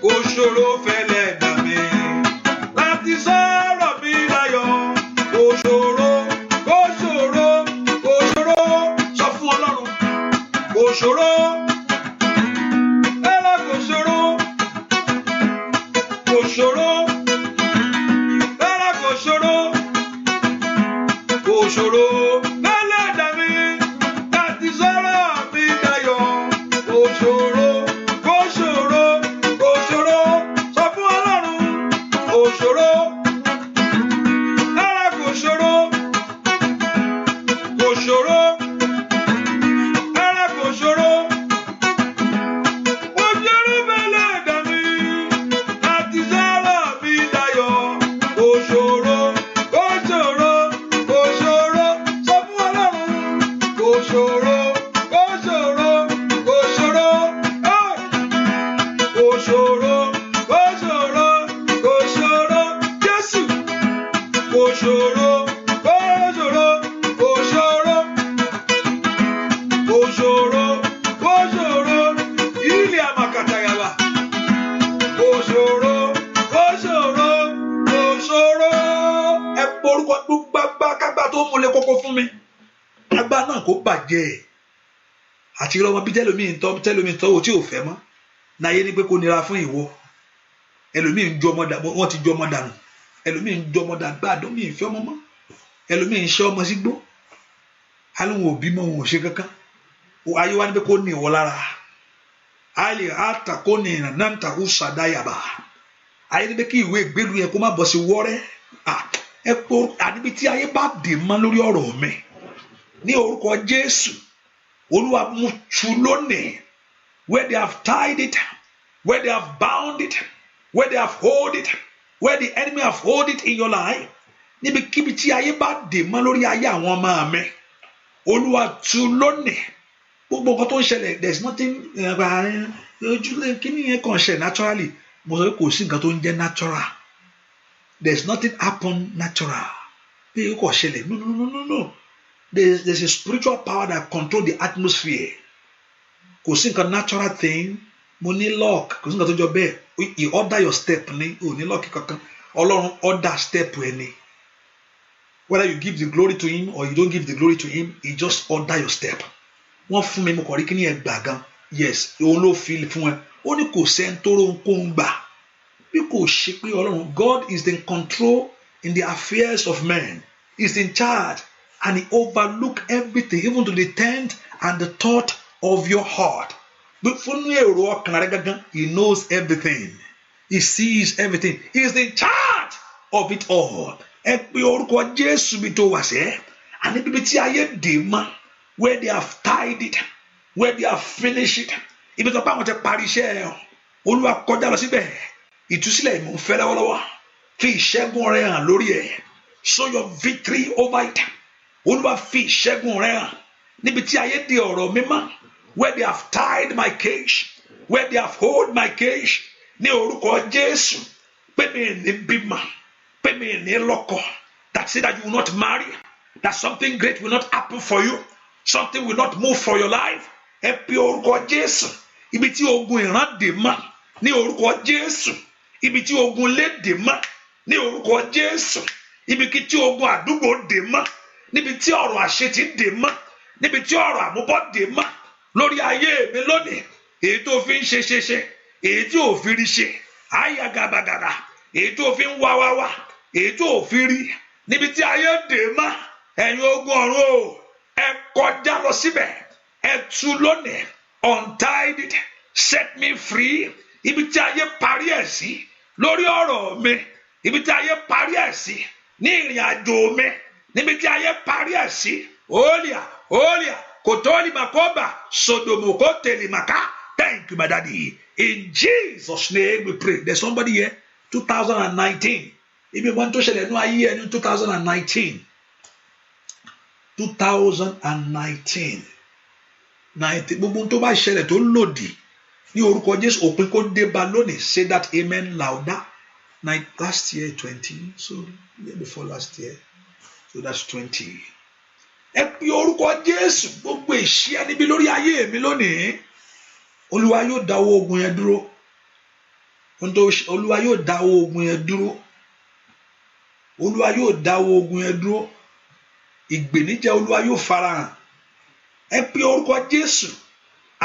kò ṣòro fẹ́lẹ́ dá mi láti sọ̀rọ̀ mi dayọ̀ kò ṣòro sọ fún Ọlọ́run kò ṣòro rárá kò ṣòro rárá kò ṣòro lẹ́lẹ́dà mi láti sọ̀rọ̀ mi dayọ̀ kò ṣòro sọ fún Ọlọ́run kò ṣòro rárá kò ṣòro rárá kò ṣòro lẹ́lẹ́dà mi láti sọ̀rọ̀ mi dayọ̀ kò ṣòro sọ fún kó fún mi agbára náà kó bàjẹ́ àti ọmọ bí tẹlómi tọ́ o tí ò fẹ́ mọ́ náyé ní pé kó nira fún ìwọ ẹlòmíì ń jọmọ dànù wọ́n ti jọmọ dànù ẹlòmíì ń jọmọ dànù gbàdọ́ mi ìfẹ́ ọmọ mọ́ ẹlòmíì ń ṣe ọmọ sígbó alóhùn òbí mọ́ òun ò ṣe kankan ayé wa ní pé kó ní ìwọ lára ayé àtà kó ní ìrànnáǹtà ó ṣàdáyàbá ayé ní pé kí ìwé ìgbélu yẹn kó má bọ̀ sí wọ́rẹ́ ẹ pé àníbi tí ayé bá dè mọ́ lórí ọ̀rọ̀ mi ní orúkọ Jésù Olúwa mú tú lónìí where they have tied it where they have bound it where they have hold it where the enemy have hold it in your life níbikíbi tí ayé bá dè mọ́ lórí ayé àwọn ọmọ mi Olúwa tú lónìí gbogbo nǹkan tó ń ṣẹlẹ̀ there is nothing ojúlé kíní yẹn kàn ṣe naturally mo sọ pé kò sí nǹkan tó ń jẹ́ natural there is nothing happen natural bí o kò ṣẹlẹ̀ no there is a spiritual power that control the atmosphere kò sí nǹkan natural thing mo ní lock kò sí nǹkan tó jọ bẹ́ẹ̀ he order your step ní o ní lock kankan Ọlọ́run order step ẹni whether you give the glory to him or you don't give the glory to him he just order your step wọ́n fún mi mo kàn rí kí ni ẹ gbà gan yes òun ló fi fún ẹ ó ní kò sẹ́ni tó rohunkóhun gbà bí kò ṣe pé Ọlọ́run God is in control in the affairs of men he is in charge and he overlook everything even to the intent and the thought of your heart but fún èrò ọkàn rẹ gangan he knows everything he sees everything he is in charge of it all ẹ pé orúkọ Jésù bí tó wà sẹ́ àní bíbí tí ayé dè mọ́ where they have tied it where they have finished it ibi tó bá wọn ti parí iṣẹ́ ẹ̀ Olúwa kọjá lọ síbẹ̀ ìtúsílẹ̀ ìmọ̀ ń fẹ́ lọ́wọ́lọ́wọ́ fi ìṣẹ́gun rẹ hàn lórí ẹ̀ show your victory over it Olúwa fi ìṣẹ́gun rẹ hàn níbi tí ayé dè ọ̀rọ̀ mi mọ́ where they have tied my cage where they have hold my cage ní orúkọ Jésù pé mi ní bímọ pé mi ní lọ́kọ that say that you will not marry that something great will not happen for you something will not move for your life ẹ pe orúkọ Jésù ibi tí ogun ìran dè mọ́ ní orúkọ Jésù ibi tí ogun ilé dè mọ́ ní orúkọ Jésù ibi tí ogun àdúgbò dè mọ́ níbi tí ọ̀rọ̀ àṣetì dè mọ́ níbi tí ọ̀rọ̀ àmúbọ̀ dè mọ́ lórí ayé mi lónìí èyí tó fi ń ṣe èyí tí ò fi rí ṣe àyàgàbàgàrà èyí tó fi ń wá èyí tó ò fi rí níbi tí ayé dè mọ́ ẹ̀yin ogun ọ̀run o ẹ kọjá lọ síbẹ̀ ẹ tú lónìí untied it set me free ibi tí ayé parí ẹ̀ sí lórí ọ̀rọ̀ mi ibi tí ayé parí ẹ̀ sí ní ìrìn àjò mi níbi tí ayé parí ẹ̀ sí Olia kòtòlì màkọ́bà sòdòmòkò tèlèmàkà thank you my daddy in Jesus name we pray there's somebody here 2019 ibi wọn tó ṣẹlẹ̀ ní ayé ẹni 2019 gbogbo tó bá ṣẹlẹ̀ tó lòdì ní orúkọ Jésù òpin kó dé bá lónìí say that amen louder last year 20 so year before last year so that's 20 ẹ pe orúkọ Jésù gbogbo ìṣẹ́ níbi lórí ayé mi lónìí Olúwa yóò dáwọ́ ogun yẹn dúró Olúwa yóò dáwọ́ ogun yẹn dúró Olúwa yóò dáwọ́ ogun yẹn dúró ìgbèníjà Olúwa yóò farahàn ẹ pe orúkọ Jésù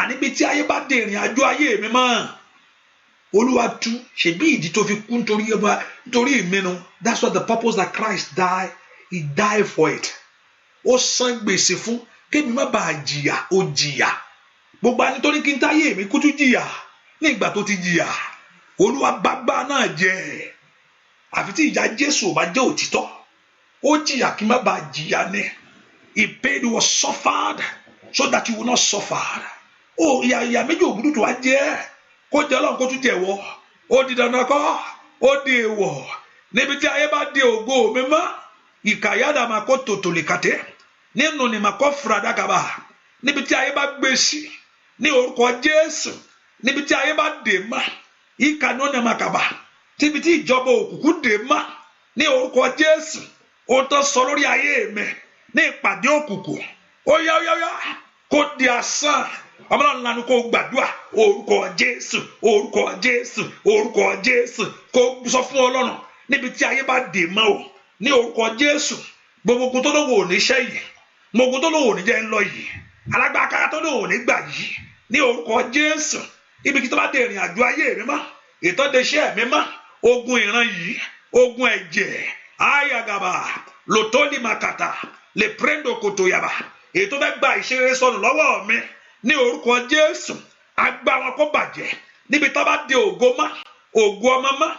àníbi tí ayé bá dé ìrìn àjò ayé mi mọ́ Olúwa tú ṣebí ìdí tó fi kú nítorí ìmínú that's what the purpose that Christ died he died for it ó san gbèsè fún kébì má bàa jìyà ó jìyà gbogbo àní tó ní kí n táyé mi kú tún jìyà ní ìgbà tó ti jìyà Olúwa bàgbà náà jẹ́ àfi tí ìjà Jésù ò bá jẹ́ òtítọ́ ó jìyà kí má bàa jìyà ní he paid was suffered so that you will not suffer ó ìyà méjì ògùdù tó wá jẹ́ kó jẹ́ Ọlọ́run kó tún jẹ́ wọ́ ó di dandan kọ́ ó di èèwọ̀ níbi tí ayé bá di ògo mi mọ́ ìkàyàdà máa kó tòtò lè kàtẹ́ nínú ni máa kó fúradàgàbà níbi tí ayé bá gbé sí ní orúkọ Jésù níbi tí ayé bá dè mọ́ ìkànnì ọ̀nà màkàbà níbi tí ìjọba òkùnkùn dè mọ́ ní orúkọ Jésù ó tán sọ lórí ayé mi ní ìpàdé òkùnkùn ó yá kó di asán ọmọlọ́run lanu kó gbàdúrà orúkọ Jésù orúkọ Jésù orúkọ Jésù kó sọ fún Ọlọ́run níbi tí ayé bá dè mọ́ o ní orúkọ Jésù gbogbo ogun tó lówó ò ní ṣẹ́ yìí, gbogbo ogun tó lówó ò ní jẹ́ ń lọ yìí, alágbára kára tó lówó ò ní gbà yìí, ní orúkọ Jésù. Ibi kí tó bá dé ìrìn àjò ayé mi mọ́, ìtọ́de iṣẹ́ mi mọ́, ogun ìran yìí, ogun ẹ̀jẹ̀, ayagaba, lòtọ́lì màkàtà, lè prendo kòtò yàbá, èyí tó fẹ́ gba ìṣeré sọnù lọ́wọ́ mi, ní orúkọ Jésù, agbá wọn kó bàjẹ́. Níbi tó bá dé ògo mọ́, ògo ọmọ mọ́,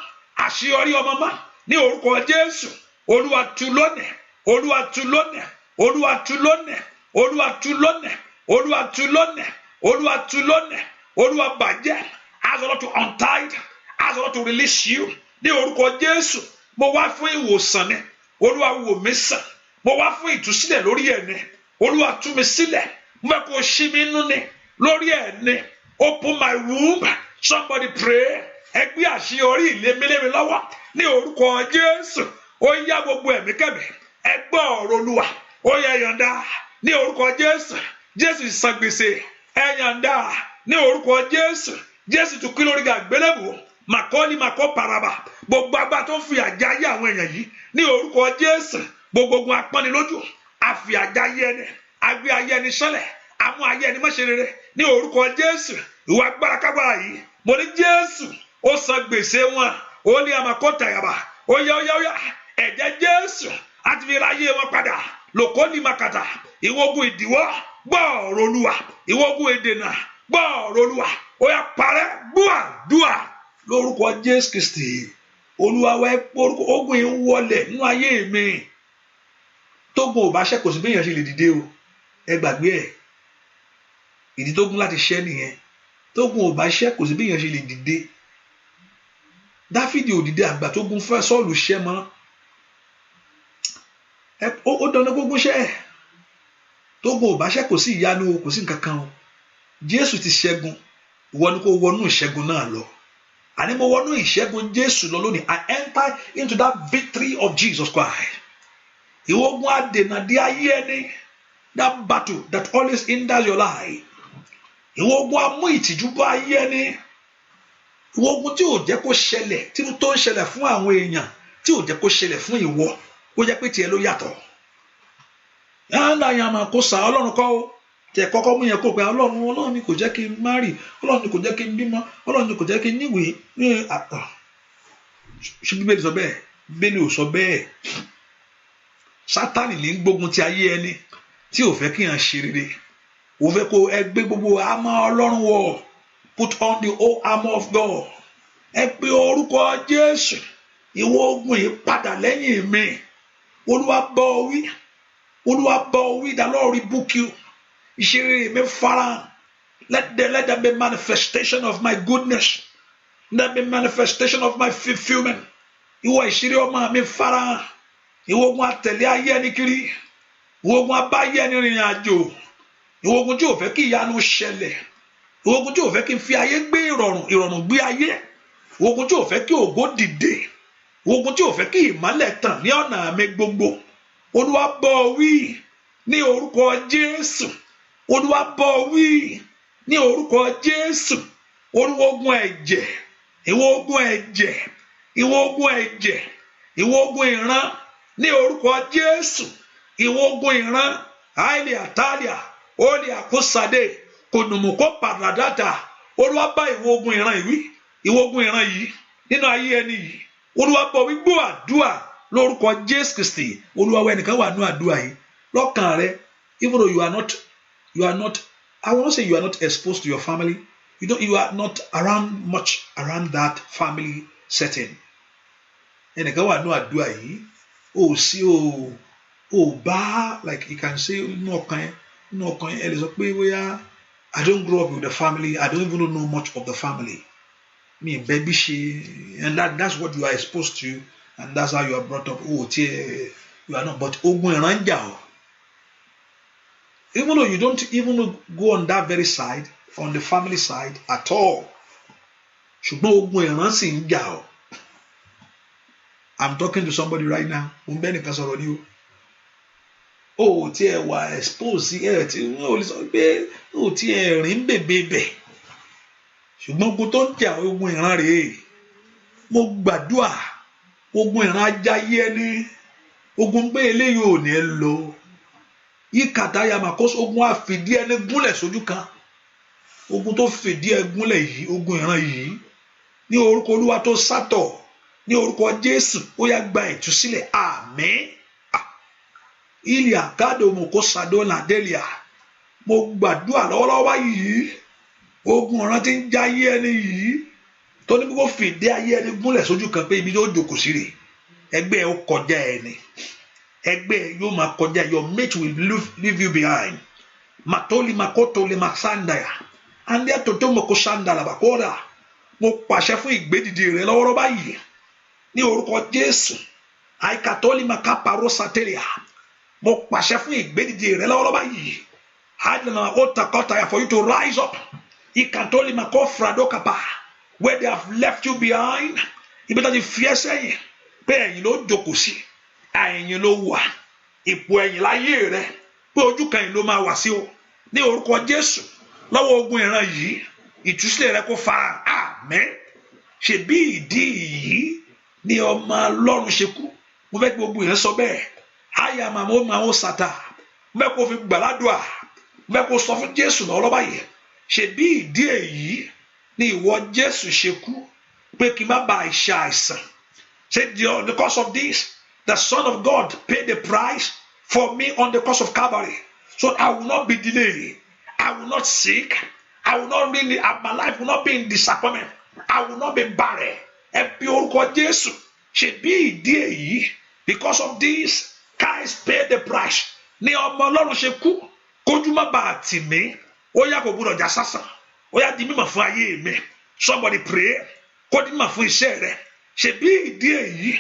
àṣeyọrí ọmọ mọ́, ní orúkọ Jésù, Olúwa tú lónìí, Olúwa tú lónìí, Olúwa tú lónìí, Olúwa tú lónìí, Olúwa tú lónìí, Olúwa tú lónìí, Olúwa bàjẹ́. Ask the Lord to untie, ask the Lord to release you, ní orúkọ Jésù. Mo wá fún ìwòsàn ni, Olúwa wò mí sàn. Mo wá fún ìtúsílẹ̀ lórí ẹ̀ ni, Olúwa tú mi sílẹ̀. Mo fẹ́ kó ṣí mi nínú ni, lórí ẹ̀ ni. Open my womb, somebody pray. Ẹ gbé àṣeyọrí ìlémílémi lọ́wọ́, ní orúkọ Jésù. Ó yá gbogbo ẹ̀mí kẹ́mi, ẹ gbọ́ ọ̀rọ̀ Olúwa. Ó yá yọ̀ǹda, ní orúkọ Jésù. Jésù san gbèsè, ẹ yọ̀ǹda, ní orúkọ Jésù. Jésù tún kí lórí àgbélébùú, màkọ́ni màkọ́ paraba. Gbogbo agbá tó ń fi àjà ayé àwọn èèyàn yìí, ní orúkọ Jésù. Gbogbo ogun apọ́nilójú, àfi àjà ayé ẹni, agbé ayé ẹni sọ́lẹ̀, àmú ayé ẹni mọ́ṣẹ́ rere, ní orúkọ Jésù. Ìwà agbára kágbára yìí, mo ní Jésù, ó san gbèsè wọn, ó ní àmàkọ́tà yàbá, ó yá, ẹ̀jẹ̀ Jésù, àti fi ra ayé wọn padà, lòkó ní màkàtà. Ìwọ ogun ìdíwọ́, gbọ́ ọ̀rọ̀ Olúwa, ìwọ ogun ìdènà, gbọ́ ọ̀rọ̀ Olúwa, ó yá parẹ́, dúà, lórúkọ Jésù Kristi. Olúwa wá orúkọ ogun yìí ń wọlẹ̀ nínú ayé mi. Tógun ò bá ṣẹ́ kò sí bí èèyàn ṣe lè dìde o, ẹ gbàgbé ẹ̀. Ìdí tógun láti ṣẹ́ nìyẹn. Tógun ò bá ṣẹ́ kò sí bí èèyàn ṣe lè dìde. Dáfídì ò dìde àgbà tógun fẹ́ Sọ́ọ̀lù ṣẹ́ mọ́. Ó dandan gbogbo ṣẹ́. Tógun ò bá ṣẹ́ kò sí ìyanu o, kò sí nǹkan kan o. Jésù ti ṣẹ́gun, ìwọ ni kó wọnú ìṣẹ́gun náà lọ. Àní mo wọnú ìṣẹ́gun Jésù lọ lónìí. I enter into that victory of Jesus Christ. Ìwọ ogun adènà dé ayé ẹni, that battle that always hinders your life. Ìwọ ogun amú ìtìjú bá ayé ẹni. Ìwọ ogun tí ò jẹ́ kó ṣẹlẹ̀, tí tó ń ṣẹlẹ̀ fún àwọn èèyàn, tí ò jẹ́ kó ṣẹlẹ̀ fún ìwọ, ó jẹ́ pé tiẹ̀ ló yàtọ̀. Yàrá yàrá máa kó sa Ọlọ́run kọ́ o. Tẹ kọ́kọ́ mú yẹn kó pé Ọlọ́run ni kò jẹ́ kí n márì, Ọlọ́run ni kò jẹ́ kí n bímọ, Ọlọ́run ni kò jẹ́ kí n níwèé. Ṣé Bíbélì sọ bẹ́ẹ̀? Bíbélì ò sọ bẹ́ẹ̀. Sátánì ní gbógun ti ayé ẹni tí ò fẹ́ kí yàn ṣe rere. Ó fẹ́ kó ẹ gbé gbogbo àmọ́ Ọlọ́run wọ̀. Put on the whole armor of God. Ẹ pe orúkọ Jésù. Ìwọ ogun yìí padà lẹ́yìn mi. Olúwa bá ọ wí. Olúwa bá ọ wí. The Lord rebuke you. Ìṣeré mi farahàn. Let there be manifestation of my goodness. Let there be manifestation of my fulfillment. Ìwọ ìṣeré ọmọ mi farahàn. Ìwọ ogun àtẹ̀lé ayé ẹni kiri. Ìwọ ogun abáyé ẹni rìnrìn àjò. Ìwọ ogun tí ò fẹ́ kí ìyanu ṣẹlẹ̀. Ìwọ ogun tí ò fẹ́ kí n fi ayé gbé ìrọ̀rùn gbé ayé. Ìwọ ogun tí ò fẹ́ kí ògo dìde. Ìwọ ogun tí ò fẹ́ kí ìmọ́lẹ̀ tàn ní ọ̀nà mi gbogbo. Olúwa bá ọ wí ní orúkọ Jésù. Olúwa bá ọ wí ní orúkọ Jésù. Olúwa ogun ẹ̀jẹ̀, ìwọ ogun ẹ̀jẹ̀, ìwọ ogun ẹ̀jẹ̀, ìwọ ogun ìran ní orúkọ Jésù. Ìwọ ogun ìran, àìlè àtàlíà, olè àkóṣadé, kònùmùkó pàdàdàdà. Olúwa bá ìwọ ogun ìran ìwí, ìwọ ogun ìran yìí nínú ayé ẹni yìí. Olúwa bá wí gbọ́ àdúrà lórúkọ Jésù Kristi. Olúwa wá ẹnìkan wà nínú àdúrà yìí lọ́kàn rẹ. Even though you are not, I will not say you are not exposed to your family. You are not much around that family setting. Ẹnìkan wà nínú àdúrà yìí. Bá, like you can say, inú ọkàn yẹn, ẹ lè sọ pé bóyá I don't grow up with the family. I don't even know much of the family. Me baby she, and that's what you are exposed to, and that's how you are brought up. You are not, but ogun ìran jà ọ́. Even though you don't even go on that very side, on the family side at all. Ṣùgbọ́n ogun ìran sì ń jà ọ́. I'm talking to somebody right now. Mo ń bẹ́ nìkan sọ̀rọ̀ ni o. Tí ẹ wà expose sí ẹ tí wọ́n lè sọ pé tí ẹ rìn bèbè. Ṣùgbọ́n ogun tó ń jà ogun ìran rèé. Mo gbàdúrà ogun ìran ajá yé ẹni. ogun pé eléyìí ò ní lọ ìkàtàyà màkóso ogun àfìdí ẹni gúnlẹ̀ sójú kan ogun tó fìdí ẹ gúnlẹ̀ yìí ogun ìran yìí ní orúkọ Olúwa tó sátọ̀ ní orúkọ Jésù ó yá gba ìtúsílẹ̀ àmín ilẹ̀ àgádò mọ̀kó sàdó nàdẹ́lìà mo gbàdúrà lọ́wọ́lọ́wọ́ yìí ogun ìran tí ń já ayé ẹni yìí tó ní kó fìdí ayé ẹni gúnlẹ̀ sójú kan pé ibi tó jókòó sí rè ẹgbẹ́ ó kọjá ẹni ẹgbẹ́ yóò máa kọjá your mate will leave you behind matoli makotoli masandaya ande toto moko sandala bakora mo pàṣẹ fún ìgbédìde rẹ lọ́wọ́lọ́wọ́ báyìí ní orúkọ Jésù aikatoli makaparo satelia mo pàṣẹ fún ìgbédìde rẹ lọ́wọ́lọ́wọ́ báyìí hadana otakota for you to rise up ikatoli makofrado kapa where they have left you behind ibi tó ti fi ẹ́ sẹ́yìn pé ẹ̀yìn ló jókòó sí ẹ̀yìn ló wà ipò ẹ̀yìn láyé rẹ pé ojú kan yìí ló máa wà sí o ní orúkọ Jésù lọ́wọ́ ogun ìran yìí ìtúsílẹ̀ rẹ kó fara àmín ṣebí ìdí yìí ni ọmọ Ọlọ́run ṣe kú mo fẹ́ kí gbogbo yẹn sọ bẹ́ẹ̀ àyà màmú sàtà mo fẹ́ kó fi gbàládùá mo fẹ́ kó sọ fún Jésù lọ́wọ́lọ́wọ́ yìí ṣebí ìdí èyí ni ìwọ Jésù ṣe kú pé kí n má bàa ṣe àìsàn say because of this the Son of God paid the price for me on the cross of Calvary so I will not be delayed. I will not sick. I will not really, my life will not be in disappointment. I will not be barren. Ẹ bí orúkọ Jésù ṣe bí ìdí èyí because of this Christ paid the price. Ní ọmọ Ọlọ́run ṣe kú kójú má bàa tì mí. Ó yá kò gbúdọ̀ já sásán. Ó yá di mímọ̀ fún ayé mi. Somebody pray. Kó di mímọ̀ fún iṣẹ́ rẹ̀. Ṣe bí ìdí èyí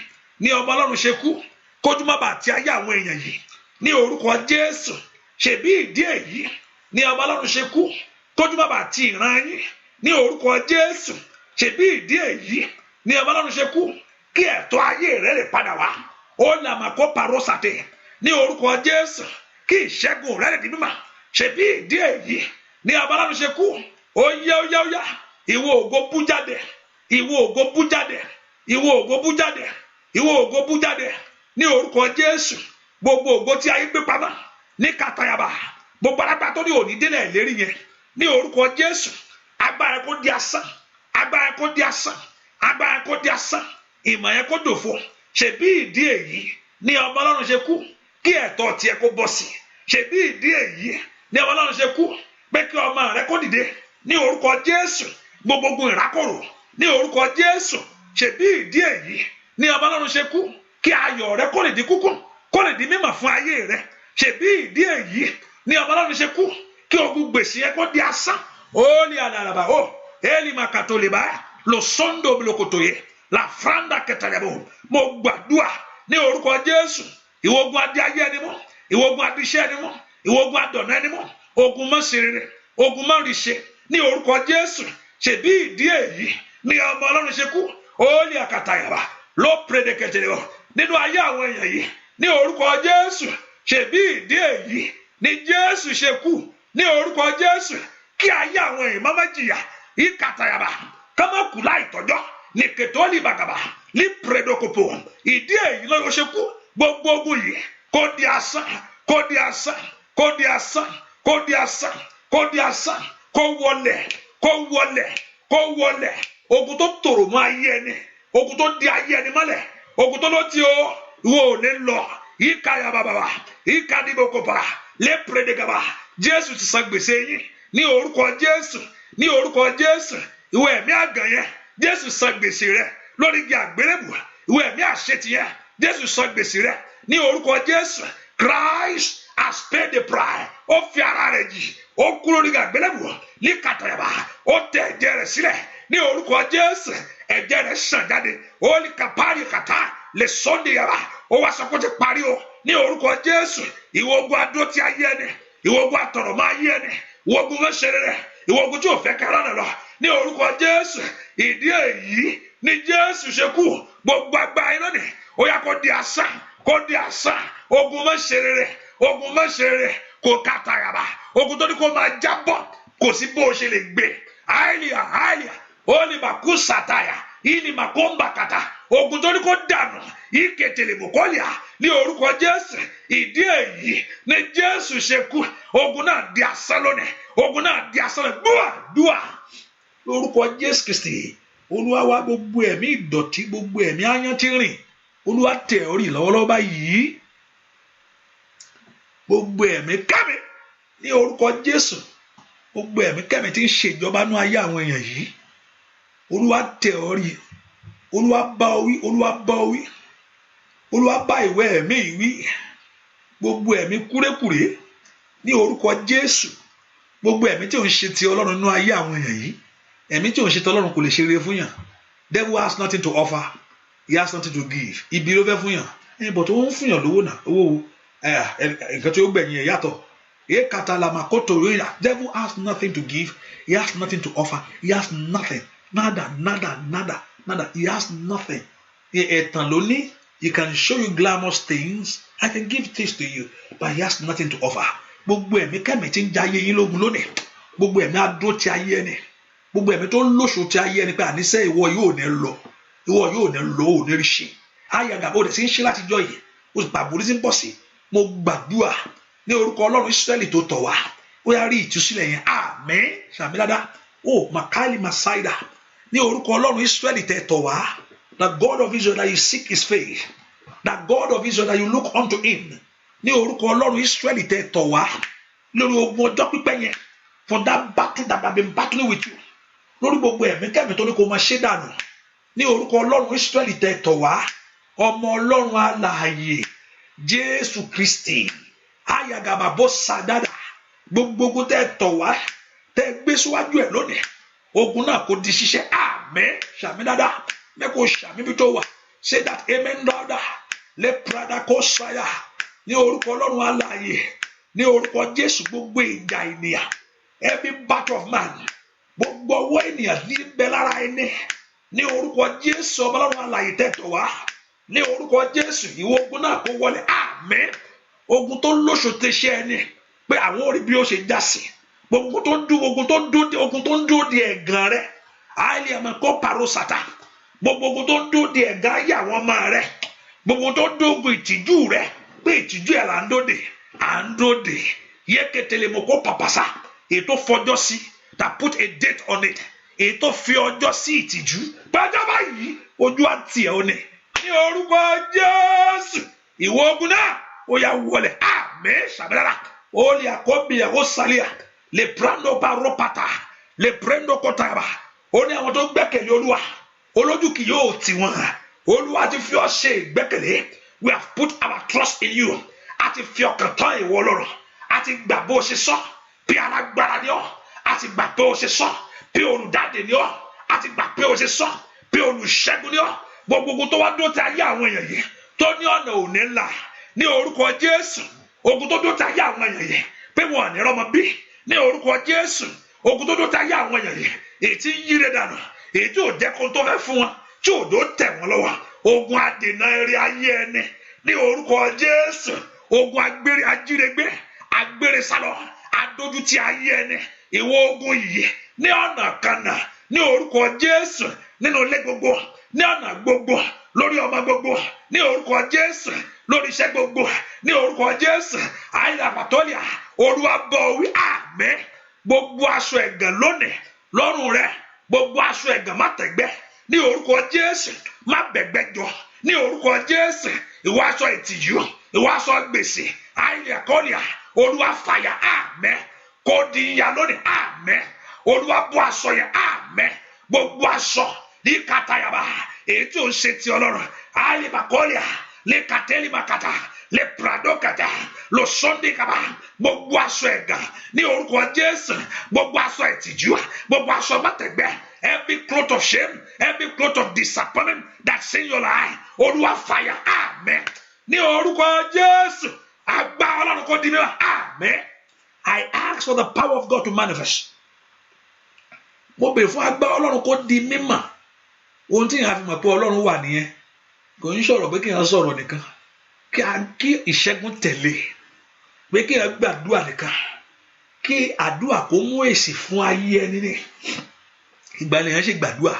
ní ọmọ Ọlọ́run ṣe kú kójú má bàa tì ayé àwọn èèyàn yìí. Ní orúkọ Jésù ṣe bí ìdí èyí ní ọmọ Ọlọ́run ṣe kú kójú má bàa ti ìran yín ní orúkọ Jésù ṣebí ìdí èyí ní ọmọ Ọlọ́run ṣe kú kí ẹ̀tọ́ ayé rẹ lè padà wá ó là má kó parọ́ sàtẹ̀ ní orúkọ Jésù kí ìṣẹ́gun rẹ lè di mímọ̀ ṣebí ìdí èyí ní ọmọ Ọlọ́run ṣe kú ó yá ìwọ ògo bú jáde ìwọ ògo bú jáde ìwọ ògo bú jáde ìwọ ògo bú jáde ní orúkọ Jésù gbogbo ògo tí ayé gbé pamọ́ ní kàtàyàbá gbogbo alágbá tó ní òní délẹ̀ ìlérí yẹn ní orúkọ Jésù agbára kó di asán agbára kó di asán agbára kó di asán ìmọ̀ yẹn kó dòfo ṣebí ìdí èyí ní ọmọ Ọlọ́run ṣe kú kí ẹ̀tọ́ tiẹ̀ kó bọ́ sí ṣebí ìdí èyí ní ọmọ Ọlọ́run ṣe kú pé kí ọmọ rẹ kó dìde ní orúkọ Jésù gbogbo ogun ìrákòrò ní orúkọ Jésù ṣebí ìdí èyí ní ọmọ Ọlọ́run ṣe kú kí ayọ̀ rẹ kó lè di kúkú kó lè di mímọ̀ fún ayé rẹ ṣebí ìdí èyí ní ọmọ Ọlọ́run ṣe kú kí ogun gbèsè yẹn kó di asán ó ní àdàràbà ó èlì màkàtó lè bá lọ sọ́ńdọ̀ bilokoto yẹ la franda kẹtàlẹ́bọ̀ mo gbàdúrà ní orúkọ Jésù ìwọ ogun adé ayé ẹni mọ́ ìwọ ogun adé iṣẹ́ ẹni mọ́ ìwọ ogun adọ̀nà ẹni mọ́ ogun mọ́ serere ogun mọ́ rìṣe ní orúkọ Jésù ṣebí ìdí èyí ní ọmọ Ọlọ́run ṣe kú ó ní àkàtàyàbà ló pèrèdè kẹtẹlẹ́bọ̀ nínú ayé àwọn èèyàn yìí ní orúkọ Jésù ṣebí ìdí èyí ní Jésù ṣe kú ní orúkọ Jésù kí ayé àwọn èèyàn má jìyà ìkàtàyàbà ká má kú láì tọ́jọ́ ní kẹtọ́lì bàgàbà ní pèrèdòkòpò ìdí èyí ló ṣe kú gbogbo ogun yìí kó di asán kó di asán kó di asán kó di asán kó di asán kó wọlẹ̀ kó wọlẹ̀ kó wọlẹ̀ ogun tó tòrò mọ́ ayé ẹni ogun tó di ayé ẹni mọ́lẹ̀ ogun tó ló ti o ìwọ ò ní lọ ìkàyàbàbà ìkàdìbòkòpà lépredegaba Jésù ti san gbèsè yín ní orúkọ Jésù ní orúkọ Jésù ìwọ ẹ̀mí àgàn yẹn Jésù san gbèsè rẹ lórí igi àgbélébù ìwọ ẹ̀mí àṣetì yẹn Jésù san gbèsè rẹ ní orúkọ Jésù Christ has paid the price ó fi ara rẹ̀ jì ó kú lórí igi àgbélébù ní kàtàyàbá ó tẹ ẹ̀jẹ̀ rẹ̀ sílẹ̀ ní orúkọ Jésù ẹ̀jẹ̀ rẹ̀ sàn jáde ó ní kàpárí kàtá lè sọ́ndé yàrá ó wá sọ pé ó ti parí o ní orúkọ Jésù ìwọ ogun adó tí ayé ẹni ìwọ ogun atọ̀rọ̀ máa yé ẹni ìwọ ogun mẹ́sẹ̀rẹ̀ rẹ̀ ìwọ ogun tí ò fẹ́ kẹ́rọ̀ nà lọ ní orúkọ Jésù ìdí èyí ní Jésù ṣe kú gbogbo agbára iná ni ó yá kó di asán ogun mẹ́sẹ̀rẹ̀ rẹ̀ ogun mẹ́sẹ̀rẹ̀ rẹ̀ kò kàtàyàbá ogun tó ní kó máa jábọ̀ kò sí bó o ṣe lè gbé àìlíà ó ní bàkú sàtàyà ìní màkóńbà kàtà ogun tó ní kó dànù ìkẹtẹlẹmọkọlìà ní orúkọ Jésù. Ìdí èyí ni Jésù ṣe kú. Ogun náà di asán lónìí. Ogun náà di asán lónìí. Dúà lórúkọ Jésù Kristi. Olúwa wá gbogbo ẹ̀mí ìdọ̀tí, gbogbo ẹ̀mí áyán tí rìn. Olúwa tẹ̀ ọ́ rì lọ́wọ́lọ́wọ́ báyìí. Gbogbo ẹ̀mí kẹ́mi ní orúkọ Jésù. Gbogbo ẹ̀mí kẹ́mi tí ń ṣèjọba nú ayé àwọn èèyàn yìí. Olúwa tẹ̀ ọ́ rì. Olúwa bá ọ wí. Olúwa bá ọ wí. Olúwa bá ìwé ẹ̀mí wí. Gbogbo ẹ̀mí kúrékùré ní orúkọ Jésù. Gbogbo ẹ̀mí tí ò ń ṣe ti Ọlọ́run nú ayé àwọn èèyàn yìí. Ẹ̀mí tí ò ń ṣe ti Ọlọ́run kò lè ṣe rere fún yàn. Devil has nothing to offer. He has nothing to give. Ibi ló fẹ́ fún yàn. But ó ń fún yàn lówó náà. Owó nǹkan tí ó gbẹ̀yìn ẹ̀ yàtọ̀. Devil has nothing to give. He has nothing to offer. He has nothing. Nada. He has nothing. Ẹ̀tàn ló ní. He can show you glamorous things. I can give this to you. But he has nothing to offer. Gbogbo ẹ̀mí kẹ́mi tí ń ja ayé yín lógun lónìí. Gbogbo ẹ̀mí adó ti ayé ẹni. Gbogbo ẹ̀mí tó ń lóṣù ti ayé ẹni pé àníṣe ìwọ yóò ní lọ. Ìwọ yóò ní lọ, ò ní rí ṣe. Ayàgà bó dẹ̀ sí ń ṣe látijọ́ yìí. Ó sì pàbó sí ń bọ̀ sí. Mo gbàdúrà ní orúkọ Ọlọ́run Ísírẹ́lì tó tọ̀ wá. Ó yá rí ìtúsílẹ̀ yẹn. Àmín. Ṣàmì dáadáa. Ó Màkàlì Màsáìdà. Ní orúkọ Ọlọ́run Ísírẹ́lì tẹ̀ tọ̀ wá. The God of Israel that you seek his face. The God of Israel that you look unto him. Ní orúkọ Ọlọ́run Ísírẹ́lì tẹ̀ tọ̀ wá. Lórí ogun ọjọ́ pípẹ́ yẹn. For that battle that have been battling with you. Lórí gbogbo ẹ̀mí kẹ́mi tó ní kó máa ṣe dànù. Ní orúkọ Ọlọ́run Ísírẹ́lì tẹ̀ tọ̀ wá. Ọmọ Ọlọ́run alààyè. Jésù Kristi. Ayagaba bó sadada. Gbogbo ogun tẹ̀ tọ̀ wá. Tẹ̀ gbé síwájú ẹ̀ lónìí. Ogun náà kò di ṣíṣe. Àmín. Ṣàmì dáadáa. Mẹ́kọ̀ọ́ ṣàmì bí tó wà. Say that amen dáadáa. Lè prada kó ṣáyà. Ní orúkọ Ọlọ́run alààyè. Ní orúkọ Jésù gbogbo ìjà ènìyàn. Every battle of man. Gbogbo ọwọ́ ènìyàn ní bẹ lára ẹni. Ní orúkọ Jésù ọmọ Ọlọ́run alààyè tẹ̀tọ̀ wá. Ní orúkọ Jésù ìwọ ogun náà kó wọlé. Àmín. Ogun tó lóṣù ti ṣe ẹni. Pé àwọn orí bí ó ṣe já sí. Gbogbo ogun tó ń dúró di ẹ̀gàn rẹ̀. Àìlè àmọ́ kó pàrọ̀ sàtà. Gbogbo ogun tó ń dúró di ẹ̀gàn ayé àwọn ọmọ rẹ̀. Gbogbo tó ń dógun ìtìjú rẹ̀. Pé ìtìjú ẹ̀ là ń dóde. À ń dóde. Yéketele mo kó pàpàṣà. Ètò fọjọ́ sí. That put a date on it. Ètò fi ọjọ́ sí ìtìjú. Bájọ́ báyìí ojú àti ẹ̀ ò ní. Ní orúkọ Jésù. Ìwọ ogun náà ó yá wọlé. Àmín. Ṣàbẹ̀lára. Ó lè àkọ́bí ẹ̀ ó sálíà. Le prando baropata. Le prendo kotaba. Ó ní àwọn tó gbẹ́kẹ̀lé Olúwa. Olójú kì yóò tì wọ́n. Olúwa ti fi ọ́ ṣe ìgbẹ́kẹ̀lé. We have put our trust in you. A ti fi ọkàn tán ìwọ Ọlọ́run. A ti gbà bó ṣe sọ. Bí alágbára ni ọ́. A ti gbà pé ó ṣe sọ. Bí olùdáde ni ọ́. A ti gbà pé ó ṣe sọ. Bí olùṣẹ́gun ni ọ́. Gbogbo ogun tó wá dúró ti ayé àwọn èèyàn yìí. Tó ní ọ̀nà òní ńlá. Ní orúkọ Jésù. Ogun tó dúró ti ayé àwọn èèyàn yìí. Pé wọn ò ní rọ́mọ bí. Ní orúkọ Jésù. Ogun tó dúró ti ayé àwọn èèyàn yìí. Èyí tí ń yíre dànù. Èyí tí ò jẹ́ kó tó fẹ́ fún wọn. Tí ò dó tẹ̀ wọ́n lọ́wọ́. Ogun adènà eré ayé ẹni. Ní orúkọ Jésù. Ogun agbére ajírégbé. Agbére sálọ. Adójútì ayé ẹni. Ìwọ ogun yìí. Ní ọ̀nà kan náà. Ní orúkọ Jésù. Nínú ilé gbogbo. Ní ọ̀nà gbogbo. Lórí ọmọ gbogbo. Ní orúkọ Jésù. Lórí iṣẹ́ gbogbo. Ní orúkọ Jésù. Àìlà pàtọ́lìà. Olúwa bọ̀ wí. Àmín. Gbogbo aṣọ ẹ̀gàn lónìí. Lọ́rùn rẹ̀. Gbogbo aṣọ ẹ̀gàn má tẹ̀gbẹ́. Ní orúkọ Jésù. Má bẹ̀gbẹ́ jọ. Ní orúkọ Jésù. Ìwọ aṣọ ìtìjú. Ìwọ aṣọ gbèsè. Àìlà kọ́lìà. Olúwa fàyà. Àmín. Kó di ìyà lónìí. Àmín. Olúwa bọ́ aṣọ yẹn. Àmín. Gbogbo aṣọ. Ní kàtàyàbá. Èyí tí ò ń ṣe ti Ọlọ́run. Àìlà kọ́lìà. Lè kàtẹ́lì màkàtà. Le prado kata lo sonde kaba gbogbo aṣọ ẹ̀gàn ní orúkọ Jésù gbogbo aṣọ ìtìjú gbogbo aṣọ mátẹ̀gbẹ́ every cloth of shame every cloth of disappointment that's in your life Olúwa fire amen ní orúkọ Jésù agbá Ọlọ́run kó di mímọ́ amen. I ask for the power of God to manifest. Mo bẹ̀ fún agbá Ọlọ́run kó di mímọ́. Ohun tí yẹn á fi mọ̀ pé Ọlọ́run wà nìyẹn kò ń sọ̀rọ̀ pé kí yẹn sọ̀rọ̀ nìkan. Kí ìṣẹ́gun tẹ̀lé pé kí ẹ gbàdúrà nìkan kí àdúrà kó mú èsì fún ayé ẹni ní ìgbà lèyàn ṣe gbàdúrà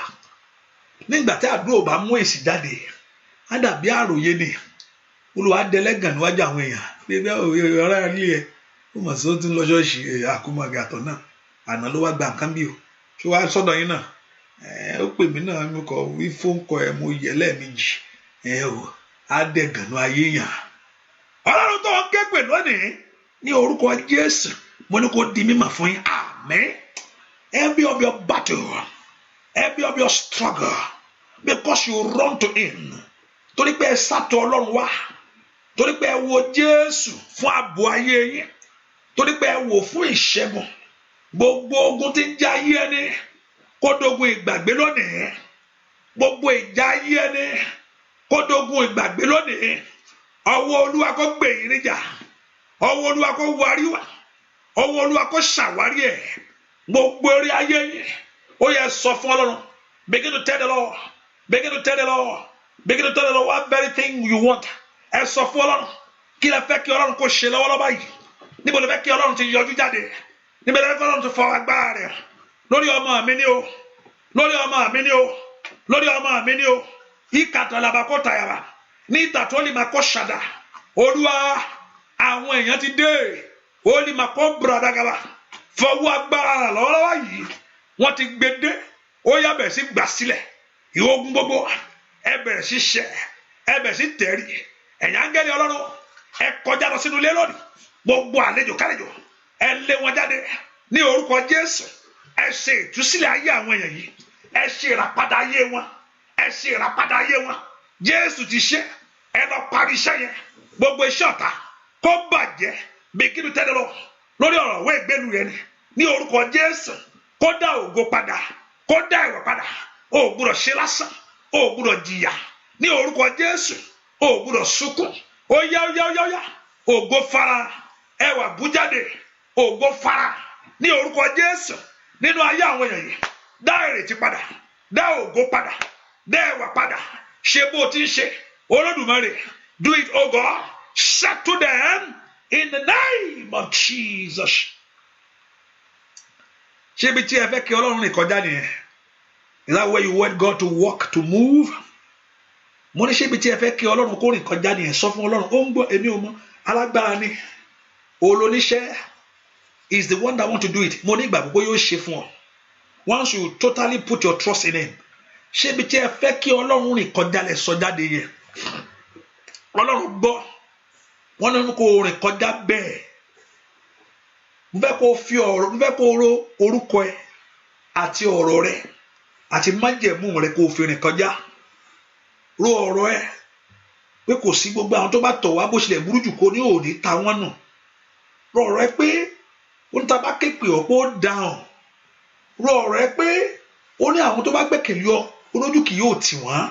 nígbà tí àdúrà ò bá mú èsì jáde á dàbí àròyé ni Olúwa dẹlẹ́gàn níwájú àwọn èèyàn bíbẹ́ ọ̀rẹ́ ilé ẹ̀ ó mọ̀ sí ó ti ń lọ ṣọ́ọ̀ṣì àkómọ̀gà àtọ̀ náà àná ló wá gba nǹkan bí o ṣé wàá sọ́dọ̀ yín náà ó pè mí náà mo kọ̀ wí fóun kọ ẹ̀ mo yẹ lẹ́ẹ̀mejì o á dẹ̀gànnú ayé yàn Ọlọ́run tó ń ké pè lónìí ní orúkọ Jésù mo ní kó di mímọ̀ fún yín àmín. Every of your battle, every of your struggle, because you run to him. Torí pé ẹ sátọ̀ Ọlọ́run wá, torí pé ẹ wo Jésù fún ààbò ayé yín, torí pé ẹ wò fún ìṣẹ́gun. Gbogbo ogun tí ń jà ayé ẹni kó dogun ìgbàgbé lónìí. Gbogbo ìjà ayé ẹni kó dogun ìgbàgbé lónìí. Ọwọ́ Olúwa kó gbè yín níjà. Ọwọ́ Olúwa kó wárí wá. Ọwọ́ Olúwa kó ṣàwárí ẹ̀. Gbogbo orí ayé yìí ó yẹ sọ fún Ọlọ́run. Begin to tell the Lord. Begin to tell the Lord. Begin to tell the Lord what very thing you want. Ẹ sọ fún Ọlọ́run. Kí lẹ fẹ́ kí Ọlọ́run kó ṣe lọ́wọ́lọ́wọ́ báyìí? Níbo lẹ fẹ́ kí Ọlọ́run ti yọjú jáde? Níbo lẹ fẹ́ kí Ọlọ́run ti fọ agbára rẹ̀? Lórí ọmọ mi ni o. Lórí ọmọ mi ni o. Lórí ọmọ mi ni o. Ìkàtàlàbà kó tàyàrà. Ní ìtàtọ́lì máa kó ṣàdá. Olúwa àwọn èèyàn ti dé. Olì máa kó bùrọ̀dàgàbà. Fọwọ́ agbára rẹ̀ lọ́wọ́lọ́wọ́ yìí wọ́n ti gbé dé ó yá bẹ̀rẹ̀ sí gbà sílẹ̀ ìwọ ogun gbogbo ẹ bẹ̀rẹ̀ sí ṣẹ ẹ bẹ̀rẹ̀ sí tẹ̀rí ẹ̀yin áńgẹ́lì Ọlọ́run ẹ kọjá lọ sínú ilé lónìí gbogbo àlejò kálejò ẹ lé wọn jáde ní orúkọ Jésù ẹ ṣe ìtúsílẹ̀ ayé àwọn èèyàn yìí ẹ ṣe ìràpadà ayé wọn ẹ ṣe ìràpadà ayé wọn Jésù ti ṣe ẹ lọ parí iṣẹ́ yẹn gbogbo iṣẹ́ ọ̀tá kó bàjẹ́ begin to tell the Lord lórí ọ̀rọ̀ òwe ìgbélu rẹ ní orúkọ Jésù kó dá ògo padà kó dá ìwà padà o gbọ́dọ̀ ṣe lásán o gbọ́dọ̀ jìyà ní orúkọ Jésù o gbọ́dọ̀ sunkún ó yá ògo fara ẹwà bújáde ògo fara ní orúkọ Jésù nínú ayé àwọn èèyàn yìí dá ìrètí padà dá ògo padà dá ẹwà padà ṣe bó ti ń ṣe Olódùmarè do it o God settle them in the name of Jesus. Ṣé bí tí ẹ fẹ́ kí Ọlọ́run rìn kọjá nìyẹn? Is that where you want God to walk, to move? Mo ní ṣé bí tí ẹ fẹ́ kí Ọlọ́run kó rìn kọjá nìyẹn sọ fún Ọlọ́run ó ń gbọ́ èmi ò mọ̀ alágbára ni olóníṣẹ́ is the one that want to do it. Mo ní ìgbàgbọ́ pé yóò ṣe fún ọ. Once you totally put your trust in him. Ṣé bí tí ẹ fẹ́ kí Ọlọ́run rìn kọjá lẹ̀ sọ jáde yẹn? Ọlọ́run gbọ́. Wọ́n ní kó rìn kọjá bẹ́ẹ̀ mo fẹ́ kó fi ọ̀rọ̀ mo fẹ́ kó ro orúkọ ẹ àti ọ̀rọ̀ rẹ àti májẹ̀mú rẹ kó fi rìn kọjá ro ọ̀rọ̀ ẹ pé kò sí gbogbo àwọn tó bá tọ̀ wá bó ṣẹlẹ̀ burú jù kó ní òní ta wọ́n nù ro ọ̀rọ̀ ẹ pé ó ní ta bá ké pè ọ́ pé ó dáhùn ro ọ̀rọ̀ ẹ pé ó ní àwọn tó bá gbẹ́kẹ̀lé ọ olójú kì yóò tì wọ́n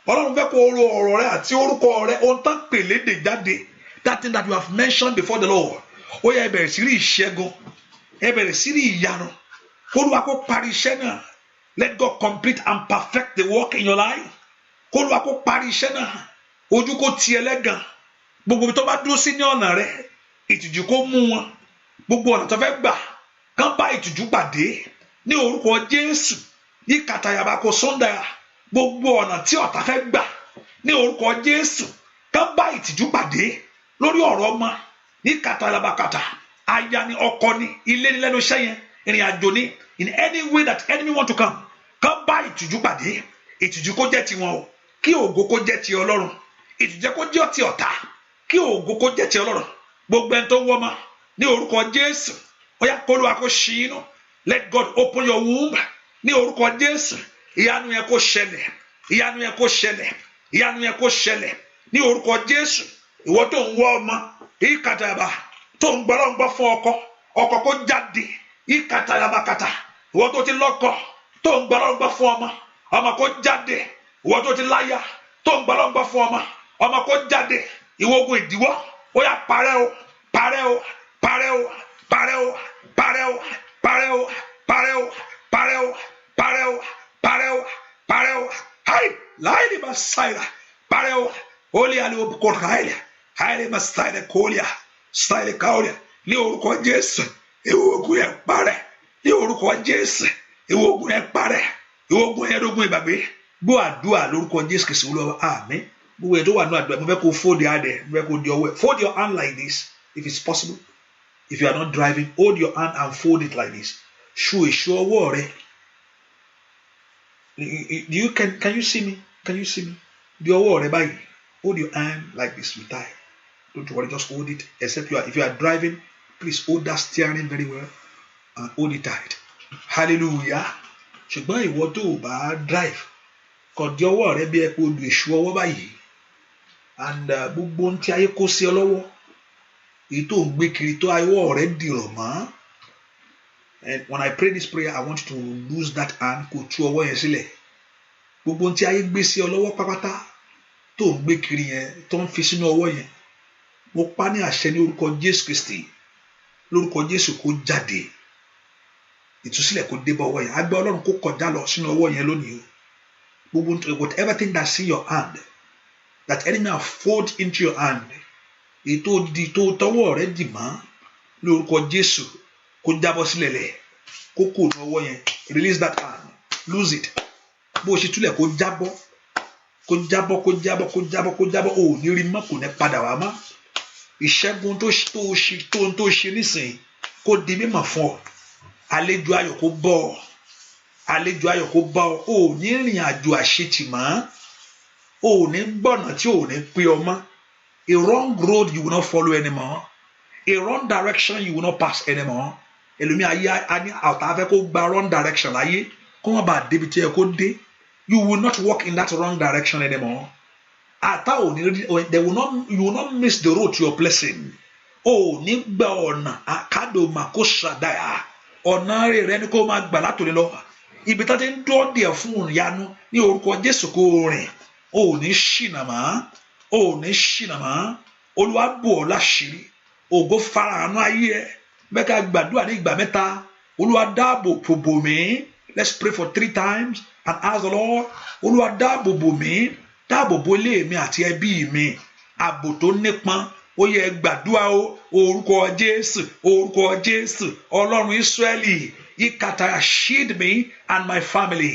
Ọlọ́run fẹ́ kó ro ọ̀rọ̀ rẹ àti orúkọ rẹ ohun tán pè lédè jáde. That thing that you have mentioned before the Lord. Ó yá ẹ bẹ̀rẹ̀ sí rí ìṣẹ́gun. Ẹ bẹ̀rẹ̀ sí rí ìyanu. Olúwa kó parí iṣẹ́ náà. Let God complete and perfect the work in your life. Olúwa kó parí iṣẹ́ náà. Ojú kó ti ẹlẹ́gàn. Gbogbo tó bá dúró sí ní ọ̀nà rẹ̀. Ìtìjú kó mú wọn. Gbogbo ọ̀nà tó fẹ́ gbà. Kán bá ìtìjú pàdé. Ní orúkọ Jésù. Ìkàtàyàbá kó sọ́ndà. Gbogbo ọ̀nà tí ọ̀tá fẹ́ gbà. Ní orúkọ Jésù. Kán bá ìtìjú pàdé. Lórí ọ̀rọ̀ ọmọ ní kàtàlàbàkàtà aya ni ọkọ ni ilé ní lẹ́nu iṣẹ́ yẹn ìrìn àjò ni in any way that enemy want to come kán bá ìtìjú pàdé ìtìjú kó jẹ́ tiwọn o kí ògo kó jẹ́ ti Ọlọ́run ìtìjú kó jẹ́ ti ọ̀tá kí ògo kó jẹ́ ti Ọlọ́run gbogbo ẹni tó wọ́ ọmọ ní orúkọ Jésù ó yá kó Olúwa kó ṣí inú let God open your womb ní orúkọ Jésù ìyanu yẹn kó ṣẹlẹ̀ ìyanu yẹn kó ṣẹlẹ̀ ìyanu yẹn kó ṣẹlẹ̀ ní orúkọ Jésù. Ìwọ tó ń wọ́ ọmọ ìkàtàyàbà tó ń gbọ́lọ́ngbọ́ fún ọkọ kó jáde ìkàtàyàbàkàtà ìwọ tó ti lọ́kọ tó ń gbọ́lọ́ngbọ́ fún ọmọ kó jáde ìwọ tó ti láya tó ń gbọ́lọ́ngbọ́ fún ọmọ kó jáde ìwọ ogun ìdíwọ́ ó yá parẹ́ o parẹ́ o parẹ́ o parẹ́ o parẹ́ o parẹ́ o parẹ́ o parẹ́ o parẹ́ o parẹ́ o parẹ́ o hai láìní bá sáyà parẹ́ o ó lé àlè òbúkọ ráìlẹ̀. Haile mastaile kolia, staile kaulia, ní orúkọ Jésù, ìwọ ogun yẹn parẹ́, ní orúkọ Jésù, ìwọ ogun yẹn parẹ́, ìwọ ogun yẹn dógún ìgbàgbé, gbọ́ àdúrà lórúkọ Jésù Kristi Olúwa, àmín. gbogbo ẹ̀ tó wà nínú àdúrà mo fẹ́ kó fold your hand mo fẹ́ kó di ọwọ́ ẹ̀ fold your hand like this if it's possible if you are not driving hold your hand and fold it like this ṣu èṣù ọwọ́ rẹ can you see me di ọwọ́ rẹ báyìí hold your hand like this with tie don't worry just hold it except if you are driving please hold that steering very well and hold it tight hallelujah ṣùgbọ́n ìwọ tó o bá drive kàn di ọwọ́ rẹ bí ẹ pé o lu èṣù ọwọ́ báyìí and gbogbo ohun tí ayé kó sí ọ lọ́wọ́ èyí tó ń gbé kiri tó ọwọ́ rẹ dìrọ̀ mọ́ and when I pray this prayer I want you to lose that hand kó tú ọwọ́ yẹn sílẹ̀ gbogbo ohun tí ayé gbé sí ọ lọ́wọ́ pápátá tó ń gbé kiri yẹn tó ń fi sínú ọwọ́ yẹn mo pa ní àṣẹ ní orúkọ Jésù Kristi lórúkọ Jésù kó jáde ìtúsílẹ̀ kó dé bá ọwọ́ yẹn agbẹ́ Ọlọ́run kó kọjá lọ sínú ọwọ́ yẹn lónìí o gbogbo whatever thing that's in your hand that enemy have fold into your hand ètò di tó tọwọ́ rẹ dì mọ́ lórúkọ Jésù kó jábọ́ sílẹ̀ lẹ̀ kó kò ní ọwọ́ yẹn release that hand lose it bó o ṣe túlẹ̀ kó jábọ́ ò ní rí mọ́ kò ní padà wá mọ́ ìṣẹ́gun tó ṣe nísìnyí kó di mímọ̀ fún ọ àlejò ayọ̀ kó bọ́ ọ ò ní rìn àjò àṣetì mọ́ ò ní gbọ̀nà tí ò ní pé ọ mọ́ a wrong road you will not follow anymore a wrong direction you will not pass anymore ẹlòmíì ayé àtà afẹ́ kó gba wrong direction láyé kó wọ́n bá débi tí ẹ kó dé you will not walk in that wrong direction anymore àtà ò ní you will not miss the road to your blessing ò ní gba ọ̀nà àkádò màkóṣàdáyà ọ̀nà rẹ̀ ni kó máa gbà látòlé lọ ibi tá ti ń dọ́ díẹ̀ fún ìyanu ní orúkọ Jésù kó rìn ò ní ṣìnà mọ́ Olúwa bò ọ́ láṣìírí ògo farahàn ayé ẹ bẹ́ẹ̀ ká gbàdúrà ní ìgbà mẹ́ta Olúwa dáàbò bò mí let's pray for 3 times and ask the Lord Olúwa dáàbò bò mí dáàbò bò ilé mi àti ẹbí mi ààbò tó nípọn ó yẹ gbàdúrà o orúkọ Jésù Ọlọ́run Ísírẹ́lì ìkàtà shield me and my family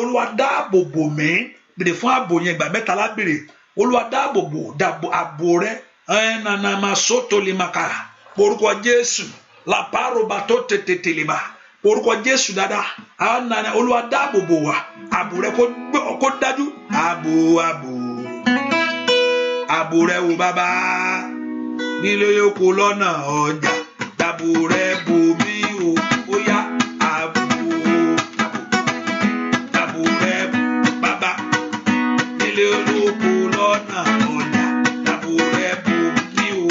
Olúwa dáàbò bò mí bèrè fún ààbò yẹn ìgbà mẹ́ta lábèrè Olúwa dáàbò bò ààbò rẹ ẹnana sótò lè maka orúkọ Jésù làpárọ̀bà tó tètè lè má orúkọ Jésù dáadáa ànàna Olúwa dáàbò bò wá ààbò rẹ kó dájú ààbò rẹ wò bàbá nílé oko lọ́nà ọjà dáàbò rẹ bò mí o ó yá ààbò rẹ bàbá nílé oko lọ́nà ọjà dáàbò rẹ bò mí o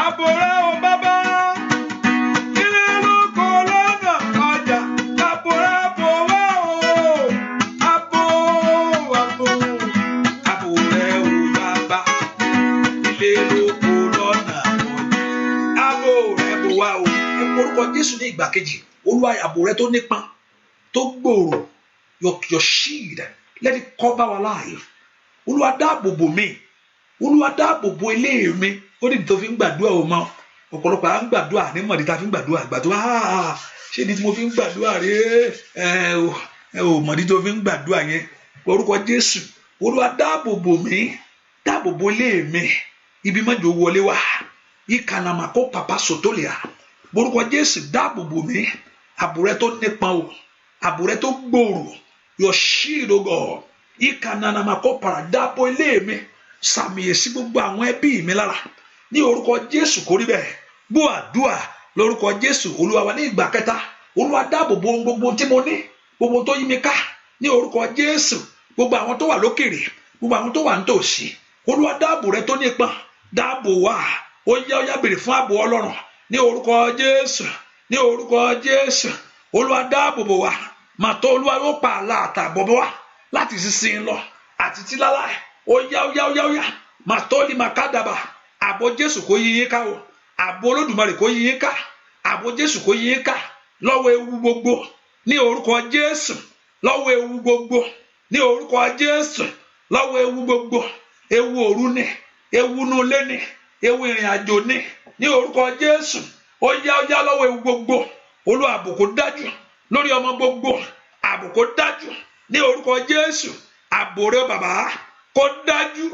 ààbò rẹ o bàbá nílé oko lọ́nà ọjà dáàbò rẹ bò wá o ààbò rẹ o bàbá nílé oko lọ́nà ọjà ààbò rẹ bò wá o orúkọ Jésù ní ìgbà kejì Olúwa ààbò rẹ tó nípọn tó gbòòrò your shield let it cover our life Olúwa dáàbò bò mí Olúwa dáàbò bò ilé mi ó ní tó fi ń gbàdúrà o mọ ọ̀pọ̀lọpọ̀ à ń gbàdúrà ní mọ̀dí tá fi ń gbàdúrà ṣé ni tí mo fi ń gbàdúrà rè ẹ ò mọ̀dí tó fi ń gbàdúrà yẹn orúkọ Jésù Olúwa dáàbò bò mí dáàbò bò ilé mi ibi mọ́jọ wọlé wá ìkànnàmà kó pàpà sòtólìà orúkọ Jésù dáàbò bò mí ààbò rẹ tó nípọn o ààbò rẹ tó gbòòrò your shield o God ìkànnàmà kó para dáàbò ilé mi sàmìyèsí gbogbo àwọn ẹbí mi lára ní orúkọ Jésù kò rí bẹ́ẹ̀ gbọ́ àdúrà lórúkọ Jésù Olúwa wa ní ìgbà kẹta Olúwa dáàbò bo gbogbo tí mo ní gbogbo tó yí mi ká ní orúkọ Jésù gbogbo àwọn tó wà lókèrè gbogbo àwọn tó wà nítòsí Olúwa dáàbò rẹ tó nípọn dáàbò wá ó yá béèrè fún ààbò Ọlọ́run ní orúkọ Jésù Olúwa dáàbò bò wá màtó Olúwa yóò pa àlà àtàbọ̀ bọ̀ wá láti sísìn lọ àti tí láláì ó yá màtó lè má kádàbà ààbò Jésù kó yí yín ká o ààbò Olódùmarè kó yí yín ká ààbò Jésù kó yí yín ká lọ́wọ́ ewu gbogbo ní orúkọ Jésù lọ́wọ́ ewu gbogbo ní orúkọ Jésù lọ́wọ́ ewu gbogbo ewu òru ni ewu nulẹ̀ ni ewu ìrìn àjò ni ní orúkọ Jésù ó yá lọ́wọ́ ewu gbogbo Olúwa ààbò kó dájú lórí ọmọ gbogbo ààbò kó dájú ní orúkọ Jésù ààbò rẹ bàbá kó dájú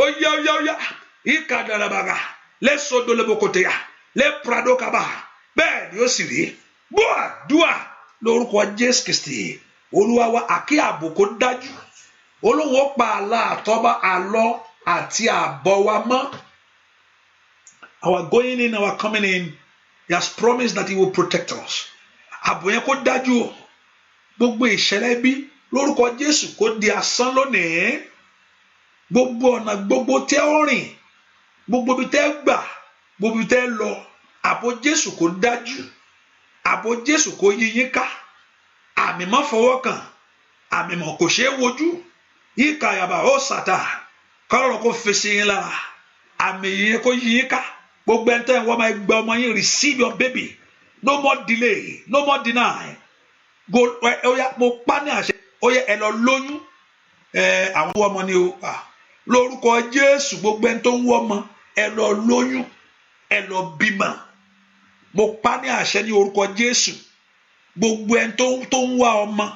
ó yá ìkàdàràbàgà lẹ́sọ̀dọ̀lẹ́bọ̀kọ̀tẹ̀yà lẹ́pradọ́kàbà bẹ́ẹ̀ ni ó sì rí gbọ́ àdúà lórúkọ Jésù Kristi Olúwa wa àkí ààbò kó dájú Olóhùn ó pa àlà àtọ́bá àlọ́ àti àbọ̀ wa mọ́. Our going in, our coming in, He has promised that He will protect us. Ààbò yẹn kó dájú o. Gbogbo ìṣẹ̀lẹ̀ bí lórúkọ Jésù kó di asán lónìí. Gbogbo ọ̀nà gbogbo tẹ́ ó rìn, gbogbo ibi tẹ́ gbà, gbogbo ibi tẹ́ lọ, ààbò Jésù kó dájú. Ààbò Jésù kó yí yín ká. Àmì má fọwọ́ kàn, àmì mọ̀ kò ṣeé wojú. Yíká yàbá ó sàtà, kọ́lọ́run kó fèsì yín lára. Àmì yín kó yí yín ká. Gbogbo ẹni tẹ́ wọ́n máa gba ọmọ yín, receive your baby. No more delay, no more deny. Go, oya mo pa ní àṣẹ, oya ẹ lọ lóyún. Àwọn wọ́n ọmọ ni o. Lórúkọ Jésù gbogbo ẹni tó ń wọ́ ọmọ, ẹ lọ lóyún, ẹ lọ bímọ. Mo pa ní àṣẹ ní orúkọ Jésù. Gbogbo ẹni tó ń wá ọmọ,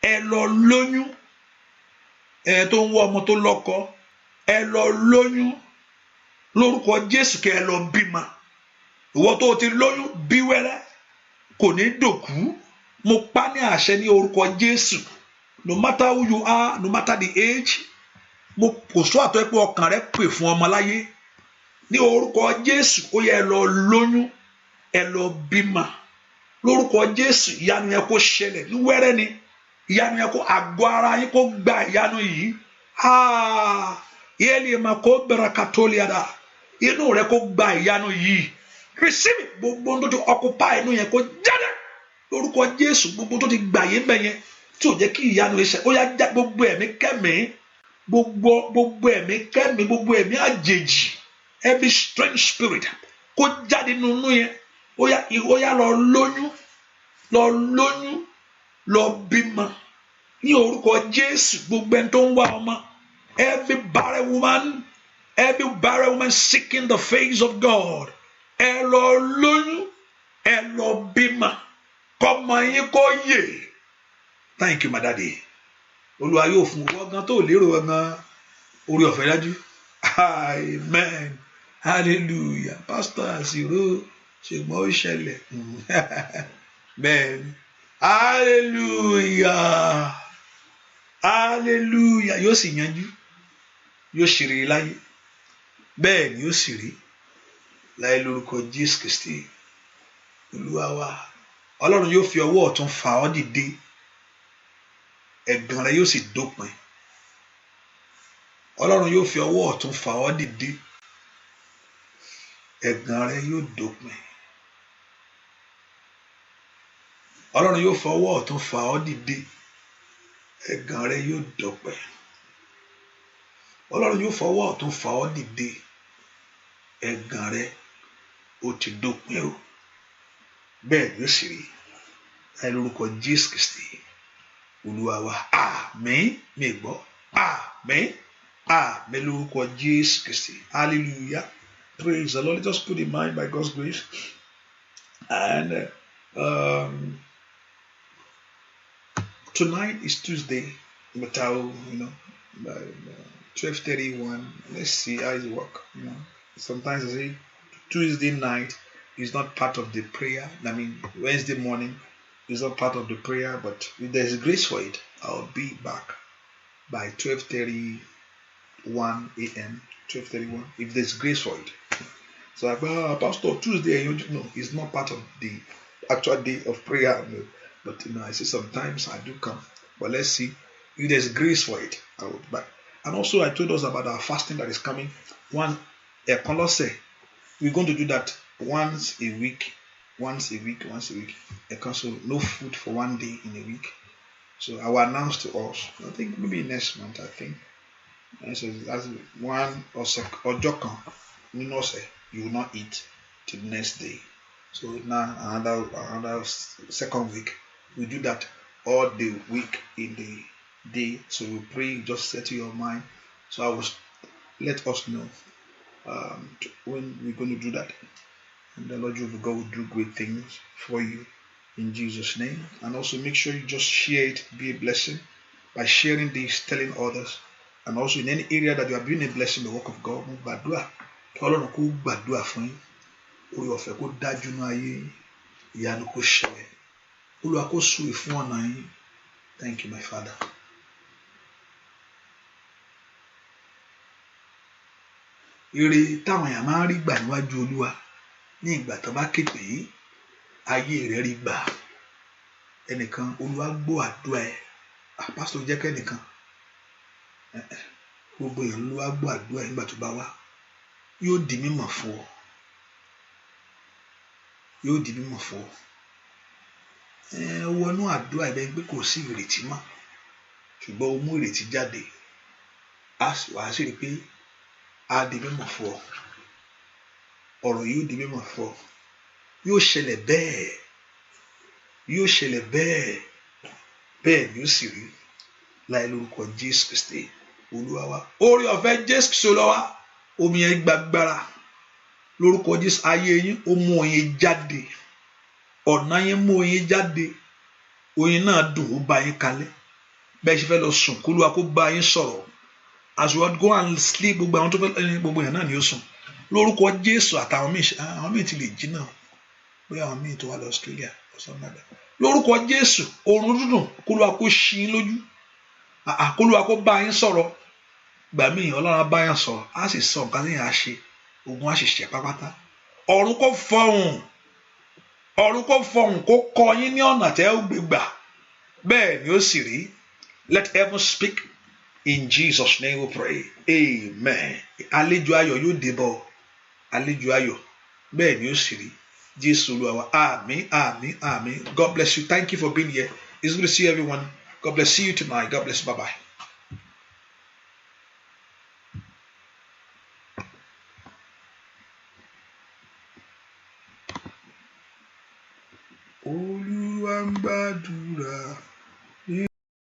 ẹ lọ lóyún. Ẹ tó ń wá ọmọ tó lọ́kọ, ẹ lọ lóyún. Lórúkọ Jésù kẹ́ ẹ lọ bímọ. Ìwọ tó ti lóyún bí wẹ́rẹ́ kò ní dòkú. Mo pa ní àṣẹ ní orúkọ Jésù. No matter who you are, no matter the age, mo kò sọ àtọ́ pé ọkàn rẹ pè fún ọmọ láyé. Ní orúkọ Jésù ó yẹ ẹ lọ lóyún, ẹ lọ bímọ. Lórúkọ Jésù ìyanu yẹn kó ṣẹlẹ̀ ní wẹ́rẹ́ ni. Ìyanu yẹn kó àgọ́ ara yín kó gba ìyanu yìí. Yẹ́lì máa kó bẹ̀rẹ̀ kàtólíàdà. Inú rẹ kó gba ìyanu yìí. Receive it. Gbogbo tó ti occupy inú yẹn kó jáde. Lórúkọ Jésù gbogbo tó ti gbà yín bẹ̀ yẹn tí ò jẹ́ kí ìyanu yẹn ṣe. Ó yá já gbogbo ẹ̀mí kẹ́mí. Gbogbo ẹ̀mí kẹ́mí, gbogbo ẹ̀mí àjèjì. Every strange spirit kó jáde nínú yẹn. Ó yá lọ lóyún. Lọ lóyún. Lọ bímọ. Ní orúkọ Jésù gbogbo ẹni tó ń wá ọmọ. Every barren woman seeking the face of God. Ẹ lọ lóyún. Ẹ lọ bímọ. Kọ́mọ yín kó yè. Thank you, my daddy. Olúwa yóò fún owó gan tó lérò gan orí ọ̀fẹ́ dájú. Amen. Hallelujah. Pastor àṣìrò ṣùgbọ́n ó ṣẹlẹ̀. Bẹ́ẹ̀ni. Hallelujah. Hallelujah. Yóò sì yanjú. Yóò sì rí láyé. Bẹ́ẹ̀ ni yóò sì rí láyé lórúkọ Jésù Kristi. Olúwa wa. Ọlọ́run yóò fi ọwọ́ ọ̀tún fà ọ́ dìde. Ẹ̀gàn rẹ yóò sì dópin. Ọlọ́run yóò fi ọwọ́ ọ̀tún fà ọ́ dìde. Ẹ̀gàn rẹ yóò dópin. Ọlọ́run yóò fi ọwọ́ ọ̀tún fà ọ́ dìde. Ẹ̀gàn rẹ yóò dópin. Ọlọ́run yóò fi ọwọ́ ọ̀tún fà ọ́ dìde. Ẹ̀gàn rẹ ó ti dópin o. Bẹ́ẹ̀ ni ó sì rí láì lórúkọ Jésù Kristi Olúwa wa. Àmín. Mi gbọ́. Àmín. Àmín lórúkọ Jésù Kristi. Hallelujah. Praise the Lord. Let us put in mind by God's grace. And tonight is Tuesday. But I'll, 12:31. Let's see how it works. Sometimes I say Tuesday night is not part of the prayer. Wednesday morning is not part of the prayer. But if there's grace for it, I'll be back by 12:31 a.m. 12:31. If there's grace for it. So Pastor, Tuesday, no, it's not part of the actual day of prayer. No. But I say sometimes I do come. But let's see if there's grace for it. I would back. And also I told us about our fasting that is coming. Colosse. We're going to do that once a week. A council, no food for 1 day in a week. So I will announce to us. I think maybe next month. I think. And so that's one or jokan. You will not eat till the next day. So now another second week. We do that all the week in the day. So we pray, just settle your mind. So I will let us know when we're going to do that. And the Lord your God will do great things for you In Jesus' name. And also make sure you just share it, be a blessing by sharing this, telling others. And also in any area that you are being a blessing, the work of God. Mo gbàdúrà kí Ọlọ́run kó gbàdúrà fún yín. Oore ọ̀fẹ́ kó dájú ní ayé yín. Ìyanu kó ṣẹlẹ̀. Olúwa kó súre fún ọ̀nà yín. Thank you, my Father. Ire táwọn èèyàn máa ń rí gbà níwájú Olúwa ní ìgbà tó bá ké pè é, ayé rẹ̀ rí gbà. Ẹnìkan Olúwa gbọ́ àdúrà ẹ̀. Pásítọ̀ jẹ́ kẹ́nìkan. Gbogbo èèyàn Olúwa gbọ́ àdúrà ẹ̀ nígbà tó bá wá. Yóò di mímọ̀ fún ọ. Yóò di mímọ̀ fún ọ. Wọnú àdúrà ẹ̀ bẹ́ẹ̀ pé kò sí ìrètí mọ́. Ṣùgbọ́n o mú ìrètí jáde. Wàá sì rí pé á di mímọ̀ fún ọ. Ọ̀rọ̀ yóò di mímọ̀ fún ọ. Yóò ṣẹlẹ̀ bẹ́ẹ̀. Yóò ṣẹlẹ̀ bẹ́ẹ̀. Bẹ́ẹ̀ ni ó sì rí. Láì lórúkọ Jésù Kristi Olúwa wa. Oore ọ̀fẹ́ Jésù Kristi Olúwa wa. Omi yẹn gbàgbára. Lórúkọ Jésù ayé yín ó mú oyin jáde. Ọ̀nà yín mú oyin jáde. Oyin náà dùn ó bá yín kalẹ̀. Bẹ́ẹ̀ ṣe fẹ́ lọ sùn kó Olúwa kó bá yín sọ̀rọ̀. As you go and sleep, gbogbo àwọn tó fẹ́ gbogbo yẹn náà ni ó sùn. Lórúkọ Jésù àtàwọn míì ti lè jí náà. Bóyá àwọn míì tó wà lọ Australia ọ̀sán náà. Lórúkọ Jésù oorun dúdùn kó Olúwa kó ṣí yín lójú. Kó Olúwa kó bá yín sọ̀rọ̀. Gbà míì Ọlọ́run bá yín sọ̀rọ̀ á sì sọ nǹkan tí yẹn á ṣe. Ogun á sì ṣẹ pátápátá. Ọ̀run kó fọhùn. Ọ̀run kó fọhùn kó kọ́ yín ní ọ̀nà tẹ́ ó gbé gbà. Bẹ́ẹ̀ ni ó sì rí. Let heaven speak. In Jesus' name we pray. Amen. Àlejò ayọ̀ yóò dé bọ̀. Àlejò ayọ̀. Bẹ́ẹ̀ ni ó sì rí. Jésù Olúwa wa. Àmín, àmín, àmín. God bless you. Thank you for being here. It's good to see everyone. God bless you tonight. God bless. Bye-bye. Olúwa ń gbàdúrà.